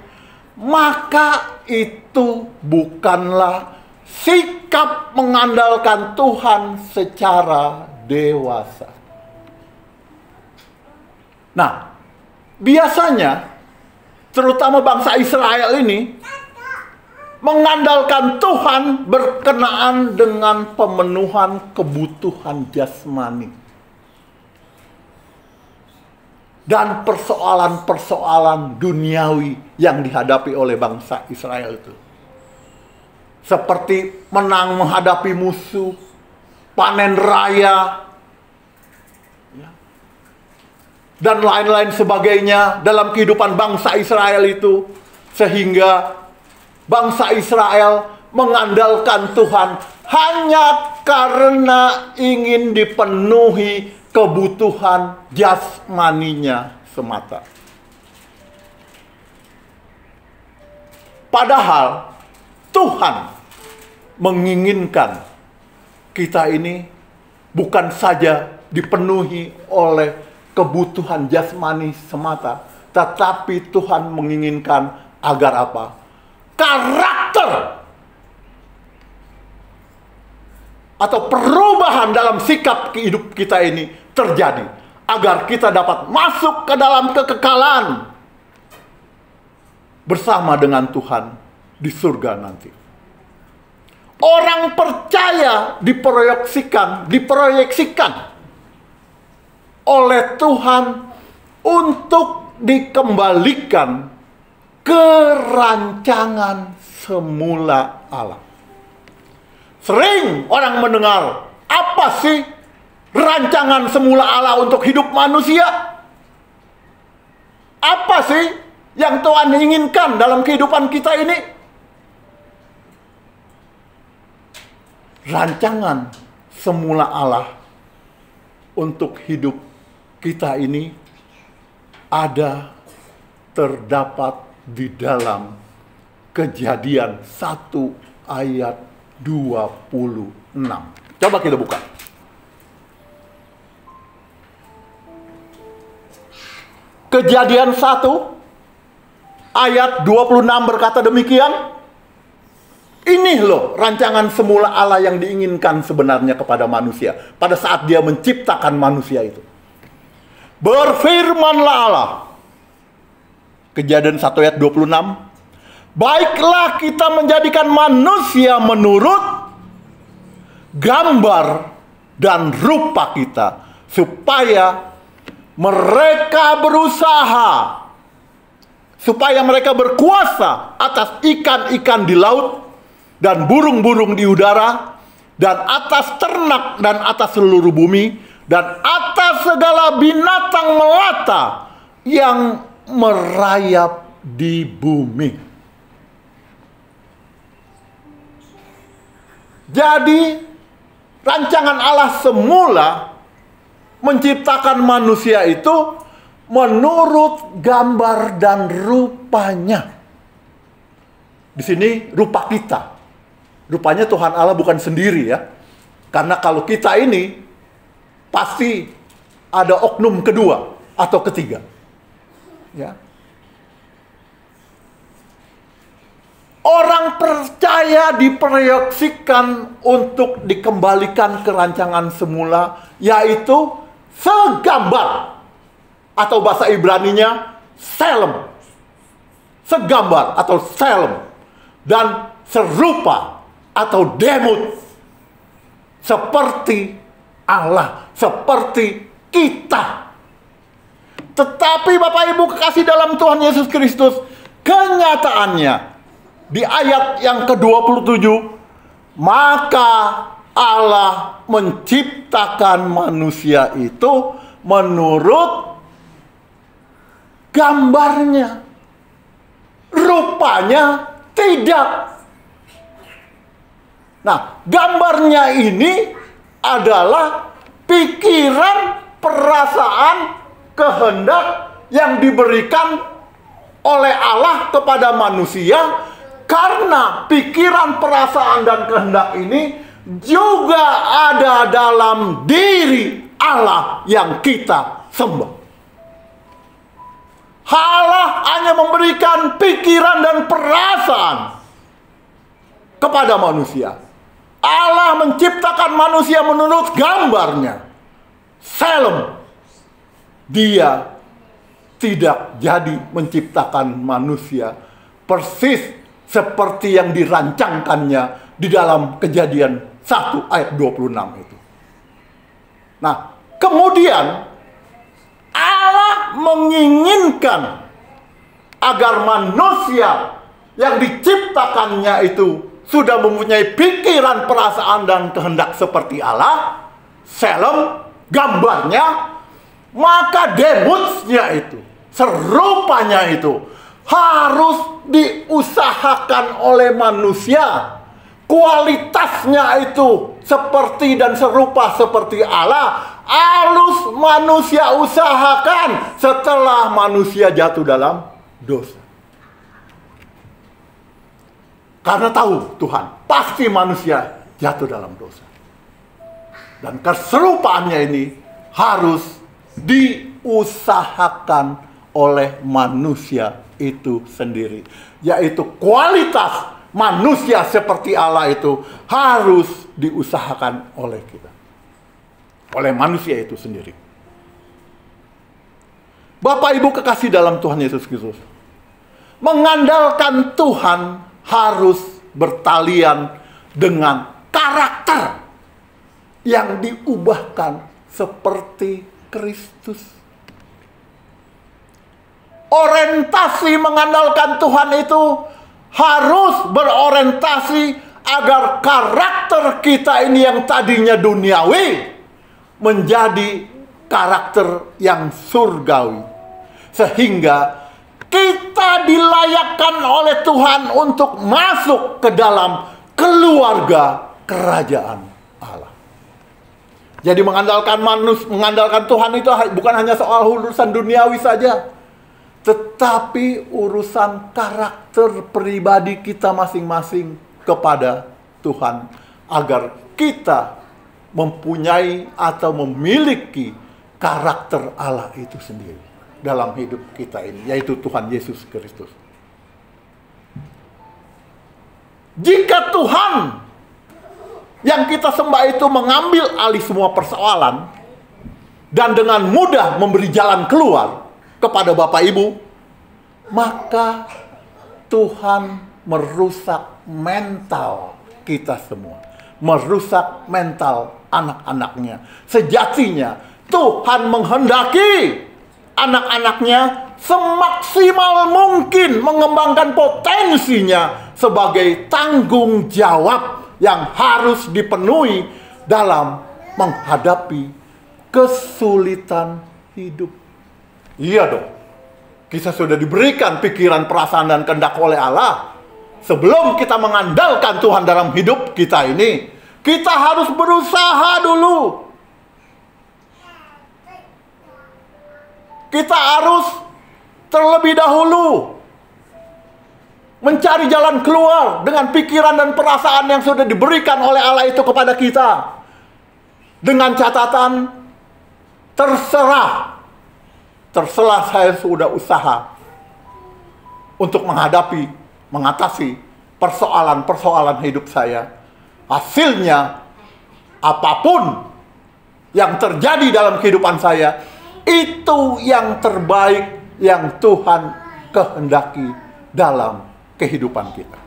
maka itu bukanlah sikap mengandalkan Tuhan secara dewasa. Nah, biasanya terutama bangsa Israel ini mengandalkan Tuhan berkenaan dengan pemenuhan kebutuhan jasmani dan persoalan-persoalan duniawi yang dihadapi oleh bangsa Israel itu. Seperti menang menghadapi musuh, panen raya, dan lain-lain sebagainya dalam kehidupan bangsa Israel itu. Sehingga bangsa Israel mengandalkan Tuhan hanya karena ingin dipenuhi kebutuhan jasmaninya semata. Padahal Tuhan menginginkan kita ini bukan saja dipenuhi oleh kebutuhan jasmani semata, tetapi Tuhan menginginkan agar apa? Karakter atau perubahan dalam sikap hidup kita ini terjadi, agar kita dapat masuk ke dalam kekekalan bersama dengan Tuhan di surga nanti. Orang percaya diproyeksikan oleh Tuhan untuk dikembalikan ke rancangan semula Allah. Sering orang mendengar, apa sih rancangan semula Allah untuk hidup manusia? Apa sih yang Tuhan inginkan dalam kehidupan kita ini? Rancangan semula Allah untuk hidup kita ini terdapat di dalam Kejadian 1 ayat 26. Coba kita buka. Kejadian 1 ayat 26 berkata demikian. Ini loh rancangan semula Allah yang diinginkan sebenarnya kepada manusia pada saat dia menciptakan manusia itu. Berfirmanlah Allah. Kejadian 1 ayat 26. Baiklah kita menjadikan manusia menurut gambar dan rupa kita, supaya mereka berusaha, supaya mereka berkuasa atas ikan-ikan di laut dan burung-burung di udara, dan atas ternak dan atas seluruh bumi, dan atas segala binatang melata yang merayap di bumi. Jadi rancangan Allah semula menciptakan manusia itu menurut gambar dan rupanya. Di sini rupa kita. Rupanya Tuhan Allah bukan sendiri ya. Karena kalau kita ini pasti ada oknum kedua atau ketiga. Ya. Orang percaya diproyeksikan untuk dikembalikan ke rancangan semula, yaitu segambar, atau bahasa Ibraninya selem. Segambar atau selem, dan serupa atau demut seperti Allah, seperti kita. Tetapi Bapak Ibu kekasih dalam Tuhan Yesus Kristus, kenyataannya di ayat yang ke-27, maka Allah menciptakan manusia itu menurut gambarnya, rupanya tidak. Nah, gambarnya ini adalah pikiran, perasaan, kehendak yang diberikan oleh Allah kepada manusia, karena pikiran, perasaan, dan kehendak ini juga ada dalam diri Allah yang kita sembah. Allah hanya memberikan pikiran dan perasaan kepada manusia. Allah menciptakan manusia menurut gambarnya. Selem. Dia tidak jadi menciptakan manusia persis seperti yang dirancangkannya di dalam Kejadian 1 ayat 26 itu. Nah, kemudian Allah menginginkan agar manusia yang diciptakannya itu sudah mempunyai pikiran, perasaan, dan kehendak seperti Allah, selem, gambarnya, maka demutsnya itu, serupanya itu, harus diusahakan oleh manusia. Kualitasnya itu seperti dan serupa seperti Allah, harus manusia usahakan setelah manusia jatuh dalam dosa. Karena tahu Tuhan, pasti manusia jatuh dalam dosa. Dan keserupaannya ini harus diusahakan oleh manusia itu sendiri. Yaitu kualitas manusia seperti Allah itu harus diusahakan oleh kita. Oleh manusia itu sendiri. Bapak Ibu kekasih dalam Tuhan Yesus Kristus, mengandalkan Tuhan harus bertalian dengan karakter yang diubahkan seperti Kristus. Orientasi mengandalkan Tuhan itu harus berorientasi agar karakter kita ini yang tadinya duniawi menjadi karakter yang surgawi. Sehingga kita dilayakkan oleh Tuhan untuk masuk ke dalam keluarga kerajaan Allah. Jadi mengandalkan Tuhan itu bukan hanya soal urusan duniawi saja, tetapi urusan karakter pribadi kita masing-masing kepada Tuhan, agar kita mempunyai atau memiliki karakter Allah itu sendiri dalam hidup kita ini, yaitu Tuhan Yesus Kristus. Jika Tuhan yang kita sembah itu mengambil alih semua persoalan dan dengan mudah memberi jalan keluar kepada Bapak Ibu, maka Tuhan merusak mental kita semua, merusak mental anak-anaknya. Sejatinya Tuhan menghendaki anak-anaknya semaksimal mungkin mengembangkan potensinya sebagai tanggung jawab yang harus dipenuhi dalam menghadapi kesulitan hidup. Iya dong, kita sudah diberikan pikiran, perasaan, dan kehendak oleh Allah. Sebelum kita mengandalkan Tuhan dalam hidup kita ini, kita harus berusaha dulu. Kita harus terlebih dahulu mencari jalan keluar dengan pikiran dan perasaan yang sudah diberikan oleh Allah itu kepada kita. Dengan catatan, terserah saya sudah usaha untuk mengatasi persoalan-persoalan hidup saya. Hasilnya, apapun yang terjadi dalam kehidupan saya, itu yang terbaik yang Tuhan kehendaki dalam kehidupan kita.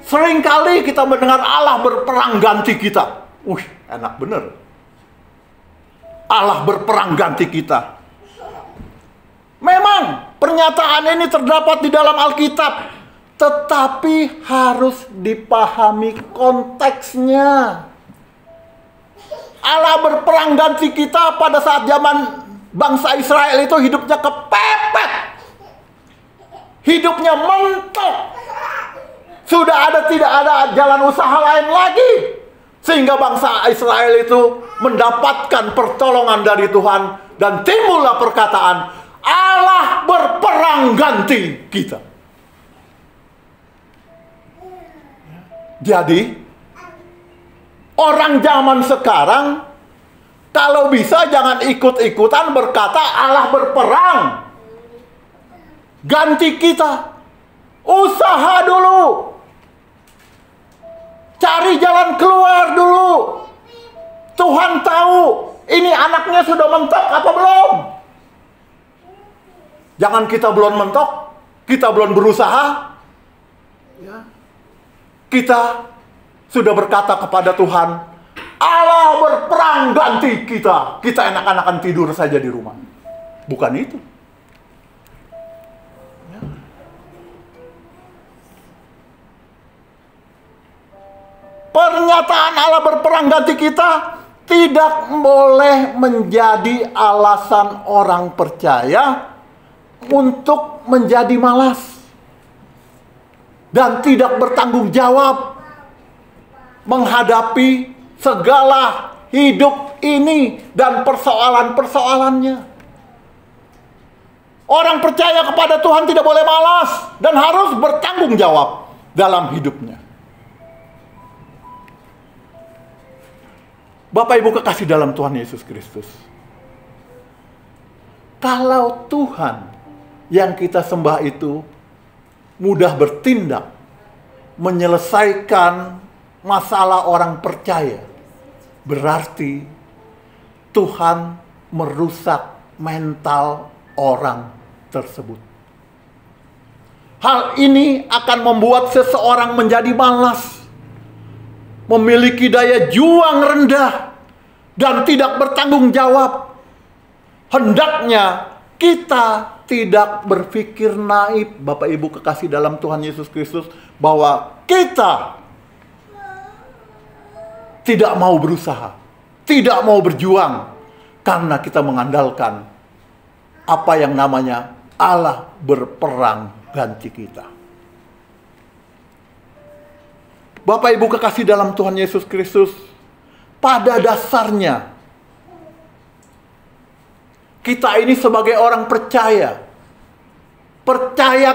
Seringkali kita mendengar Allah berperang ganti kita. Enak bener. Allah berperang ganti kita. Memang pernyataan ini terdapat di dalam Alkitab, tetapi harus dipahami konteksnya. Allah berperang ganti kita pada saat zaman bangsa Israel itu hidupnya kepepet, hidupnya mentok, tidak ada jalan usaha lain lagi, sehingga bangsa Israel itu mendapatkan pertolongan dari Tuhan, dan timbullah perkataan Allah berperang ganti kita. Jadi orang zaman sekarang kalau bisa jangan ikut-ikutan berkata Allah berperang ganti kita. Usaha dulu. Cari jalan keluar dulu. Tuhan tahu ini anaknya sudah mentok apa belum. Jangan kita belum mentok, kita belum berusaha. Kita sudah berkata kepada Tuhan, Allah berperang ganti kita. Kita enak-enakan tidur saja di rumah. Bukan itu. Pernyataan Allah berperang ganti kita tidak boleh menjadi alasan orang percaya untuk menjadi malas dan tidak bertanggung jawab menghadapi segala hidup ini dan persoalan-persoalannya. Orang percaya kepada Tuhan tidak boleh malas dan harus bertanggung jawab dalam hidupnya. Bapak Ibu kekasih dalam Tuhan Yesus Kristus, kalau Tuhan yang kita sembah itu mudah bertindak menyelesaikan masalah orang percaya, berarti Tuhan merusak mental orang tersebut. Hal ini akan membuat seseorang menjadi malas, memiliki daya juang rendah, dan tidak bertanggung jawab. Hendaknya kita tidak berpikir naif, Bapak Ibu kekasih dalam Tuhan Yesus Kristus, bahwa kita tidak mau berusaha, tidak mau berjuang, karena kita mengandalkan apa yang namanya Allah berperang ganti kita. Bapak Ibu kekasih dalam Tuhan Yesus Kristus, pada dasarnya kita ini sebagai orang percaya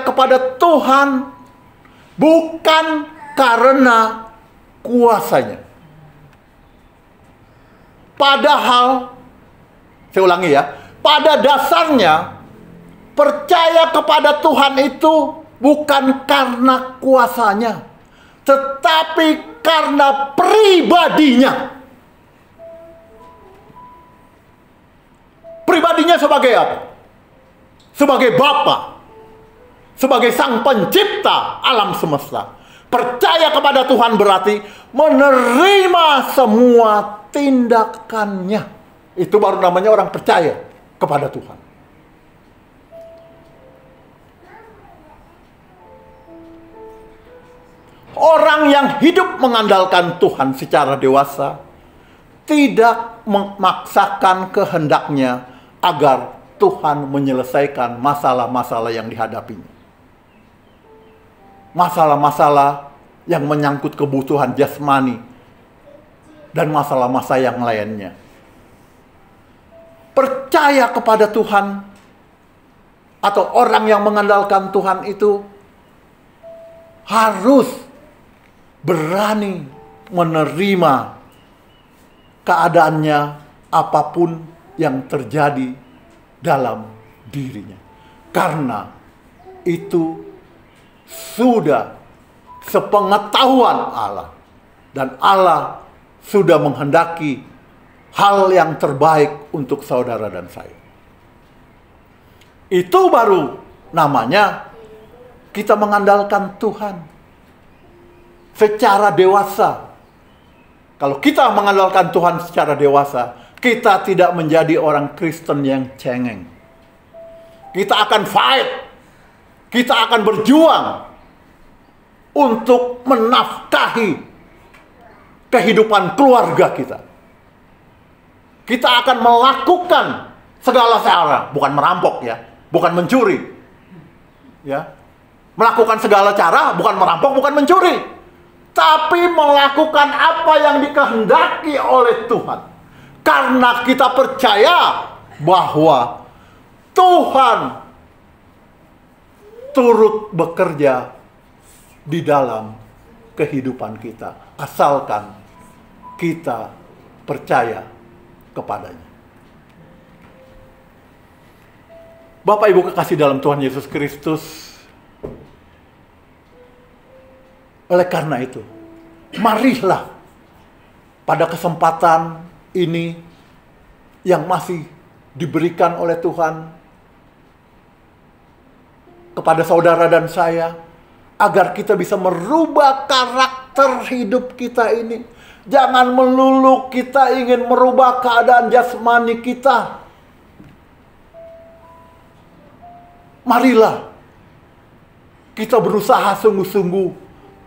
kepada Tuhan bukan karena kuasanya. Padahal, saya ulangi ya, pada dasarnya percaya kepada Tuhan itu bukan karena kuasanya, tetapi karena pribadinya. Pribadinya sebagai apa? Sebagai Bapa, sebagai Sang Pencipta alam semesta. Percaya kepada Tuhan berarti menerima semua tindakannya. Itu baru namanya orang percaya kepada Tuhan. Orang yang hidup mengandalkan Tuhan secara dewasa tidak memaksakan kehendaknya agar Tuhan menyelesaikan masalah-masalah yang dihadapinya. Masalah-masalah yang menyangkut kebutuhan jasmani dan masalah-masalah yang lainnya. Percaya kepada Tuhan atau orang yang mengandalkan Tuhan itu harus berani menerima keadaannya apapun yang terjadi dalam dirinya. Karena itu sudah sepengetahuan Allah. Dan Allah sudah menghendaki hal yang terbaik untuk saudara dan saya. Itu baru namanya kita mengandalkan Tuhan secara dewasa. Kalau kita mengandalkan Tuhan secara dewasa, kita tidak menjadi orang Kristen yang cengeng. Kita akan fight. Kita akan berjuang untuk menafkahi kehidupan keluarga kita. Kita akan melakukan segala cara, bukan merampok ya, bukan mencuri. Ya. Melakukan segala cara, bukan merampok, bukan mencuri. Tapi melakukan apa yang dikehendaki oleh Tuhan. Karena kita percaya bahwa Tuhan turut bekerja di dalam kehidupan kita. Asalkan kita percaya kepadanya. Bapak Ibu kekasih dalam Tuhan Yesus Kristus, oleh karena itu, marilah pada kesempatan ini yang masih diberikan oleh Tuhan kepada saudara dan saya, agar kita bisa merubah karakter hidup kita ini. Jangan melulu kita ingin merubah keadaan jasmani kita. Marilah kita berusaha sungguh-sungguh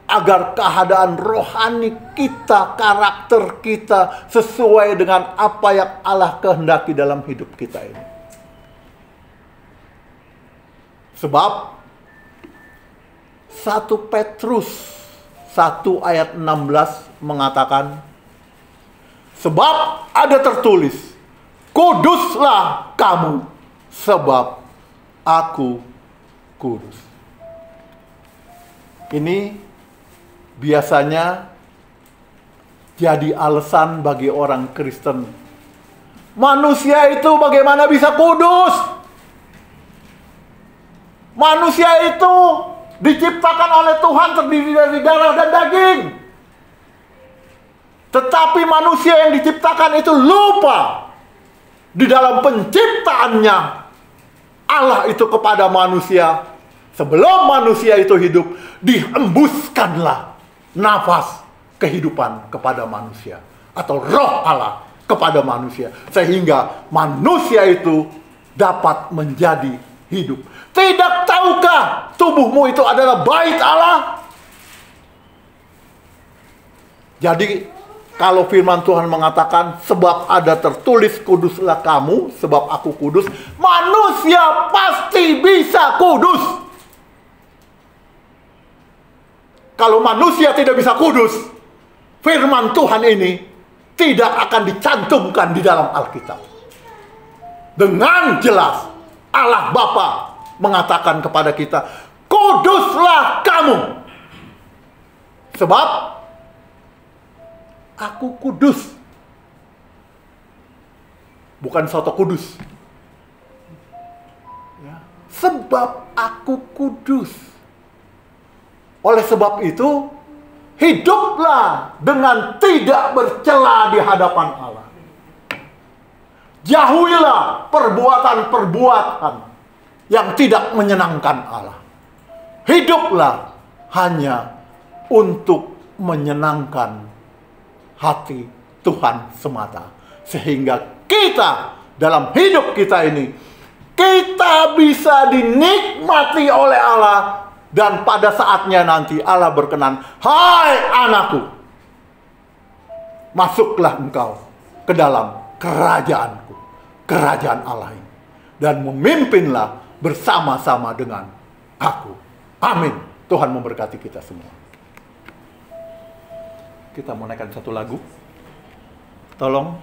agar keadaan rohani kita, karakter kita sesuai dengan apa yang Allah kehendaki dalam hidup kita ini. Sebab 1 Petrus 1 ayat 16 mengatakan, sebab ada tertulis, kuduslah kamu sebab aku kudus. Ini biasanya jadi alasan bagi orang Kristen. Manusia itu bagaimana bisa kudus? Manusia itu diciptakan oleh Tuhan terdiri dari darah dan daging. Tetapi manusia yang diciptakan itu lupa di dalam penciptaannya Allah itu kepada manusia Sebelum manusia itu hidup, dihembuskanlah nafas kehidupan kepada manusia, atau roh Allah kepada manusia, sehingga manusia itu dapat menjadi hidup. Tidak tahukah tubuhmu itu adalah bait Allah? Jadi kalau firman Tuhan mengatakan, sebab ada tertulis kuduslah kamu, sebab aku kudus, manusia pasti bisa kudus. Kalau manusia tidak bisa kudus, firman Tuhan ini tidak akan dicantumkan di dalam Alkitab. Dengan jelas Allah Bapa mengatakan kepada kita, kuduslah kamu, sebab aku kudus. Bukan soto kudus ya. Sebab aku kudus. Oleh sebab itu, hiduplah dengan tidak bercela di hadapan Allah. Jauhilah perbuatan-perbuatan yang tidak menyenangkan Allah. Hiduplah hanya untuk menyenangkan hati Tuhan semata. Sehingga kita dalam hidup kita ini, kita bisa dinikmati oleh Allah. Dan pada saatnya nanti Allah berkenan, hai anakku, masuklah engkau ke dalam kerajaanku, kerajaan Allah ini, dan memimpinlah bersama-sama dengan aku. Amin. Tuhan memberkati kita semua. Kita mau naikkan satu lagu. Tolong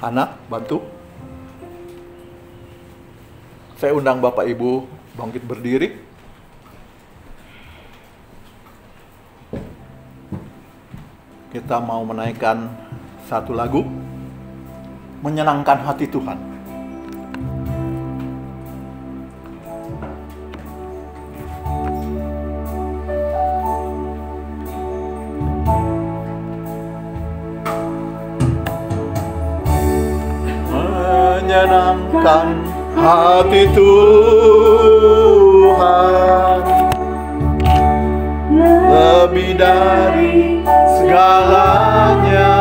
Hana bantu. Saya undang Bapak Ibu bangkit berdiri. Kita mau menaikkan satu lagu, menyenangkan hati Tuhan. Menyenangkan hati Tuhan lebih dari segalanya,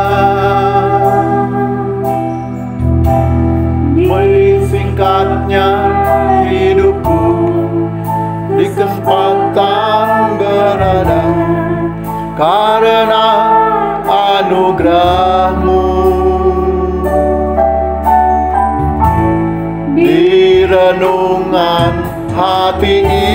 menyingkatnya hidupku di kesempatan berada, karena anugerah-Mu. Di renungan hati ini,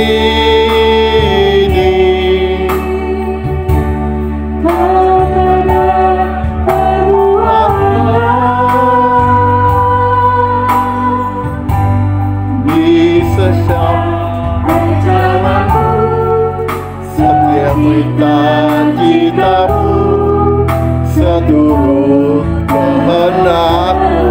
setiap cita-citamu, seluruh kehendak-Mu.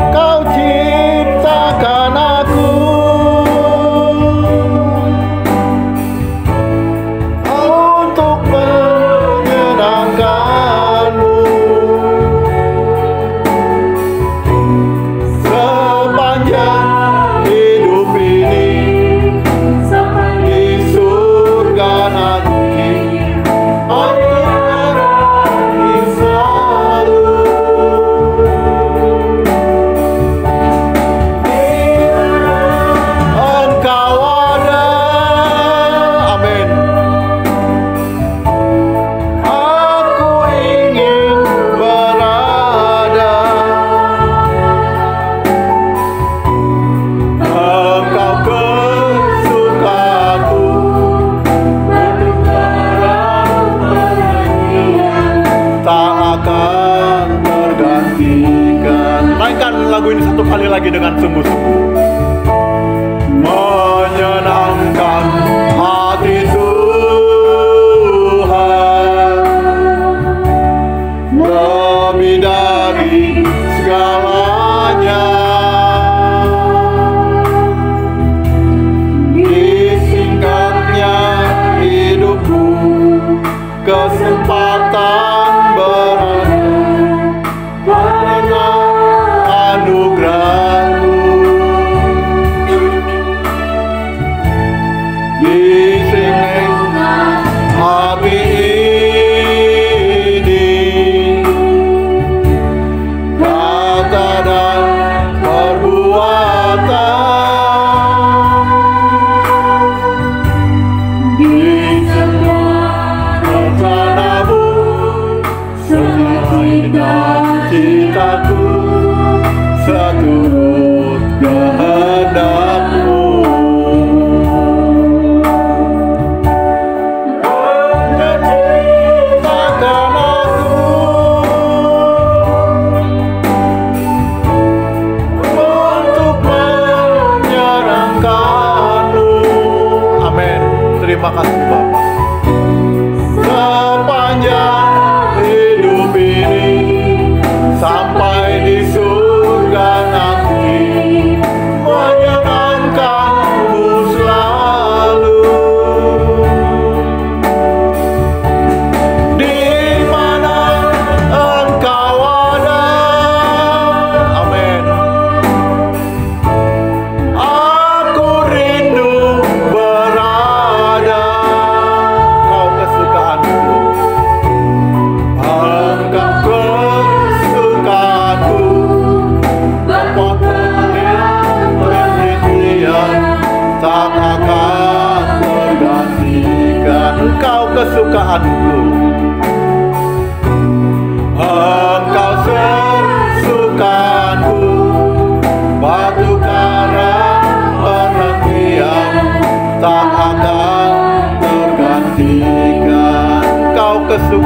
Kau ciptakan aku untuk menyenangkan-Mu. Sepanjang hidup ini, di surga nanti, aku berani selalu. Engkau ada, amin. Aku ingin berada. Engkau kesukaanku, tak akan tergantikan. Mainkan lagu ini satu kali lagi dengan sungguh-sungguh. Menyenangkan hati Tuhan lebih dari segalanya. Disingkatnya hidupku, kesempatan berada, karena anugerah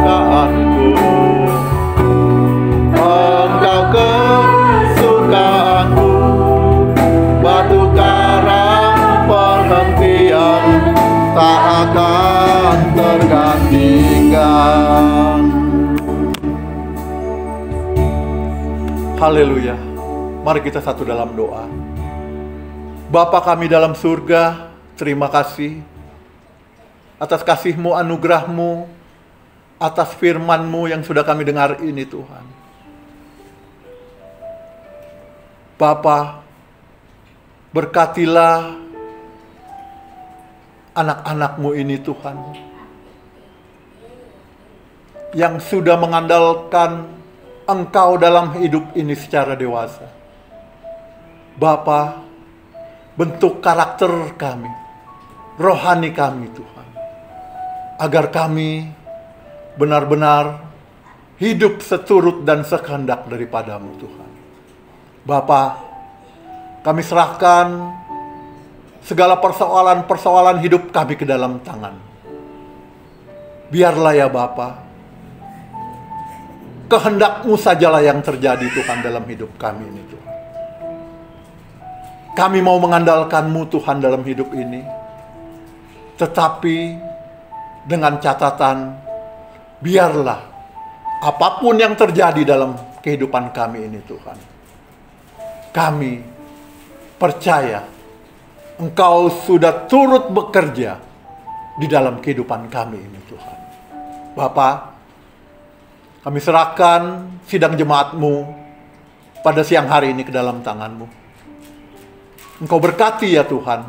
kesukaanku. Engkau kesukaanku, batu karang perhentian, tak akan tergantikan. Haleluya. Mari kita satu dalam doa. Bapa kami dalam surga, terima kasih atas kasih-Mu, anugerah-Mu, atas firman-Mu yang sudah kami dengar ini Tuhan. Bapa, berkatilah anak-anak-Mu ini Tuhan, yang sudah mengandalkan Engkau dalam hidup ini secara dewasa. Bapa, bentuk karakter kami, rohani kami Tuhan, agar kami benar-benar hidup seturut dan sekehendak daripada-Mu Tuhan. Bapa, kami serahkan segala persoalan-persoalan hidup kami ke dalam tangan. Biarlah ya Bapa, kehendak-Mu sajalah yang terjadi Tuhan dalam hidup kami ini Tuhan. Kami mau mengandalkan-Mu Tuhan dalam hidup ini. Tetapi dengan catatan, biarlah apapun yang terjadi dalam kehidupan kami ini Tuhan, kami percaya Engkau sudah turut bekerja di dalam kehidupan kami ini Tuhan. Bapa, kami serahkan sidang jemaat-Mu pada siang hari ini ke dalam tangan-Mu. Engkau berkati ya Tuhan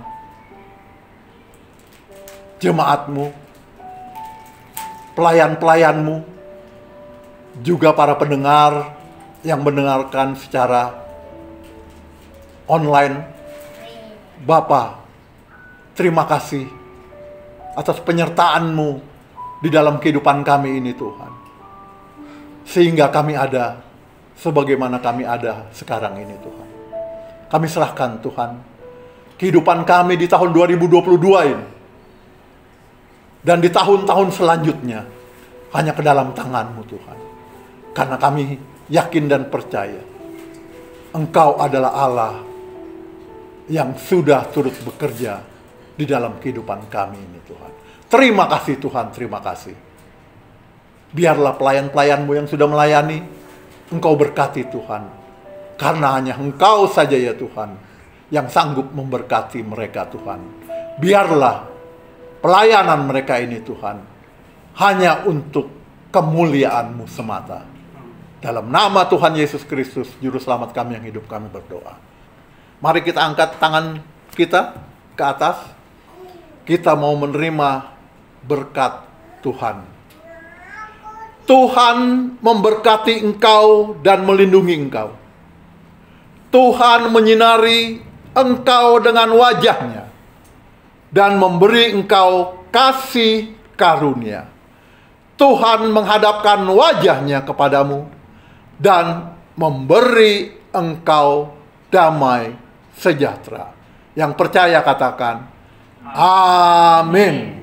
jemaat-Mu, pelayan-pelayan-Mu, juga para pendengar yang mendengarkan secara online. Bapa, terima kasih atas penyertaan-Mu di dalam kehidupan kami ini Tuhan, sehingga kami ada sebagaimana kami ada sekarang ini Tuhan. Kami serahkan Tuhan kehidupan kami di tahun 2022 ini dan di tahun-tahun selanjutnya hanya ke dalam tangan-Mu Tuhan. Karena kami yakin dan percaya Engkau adalah Allah yang sudah turut bekerja di dalam kehidupan kami ini Tuhan. Terima kasih Tuhan, terima kasih. Biarlah pelayan-pelayan-Mu yang sudah melayani, Engkau berkati Tuhan. Karena hanya Engkau saja ya Tuhan yang sanggup memberkati mereka Tuhan. Biarlah pelayanan mereka ini Tuhan hanya untuk kemuliaan-Mu semata. Dalam nama Tuhan Yesus Kristus, Juru Selamat kami yang hidup, kami berdoa. Mari kita angkat tangan kita ke atas. Kita mau menerima berkat Tuhan. Tuhan memberkati engkau dan melindungi engkau. Tuhan menyinari engkau dengan wajah-Nya dan memberi engkau kasih karunia. Tuhan menghadapkan wajah-Nya kepadamu dan memberi engkau damai sejahtera. Yang percaya katakan, amin.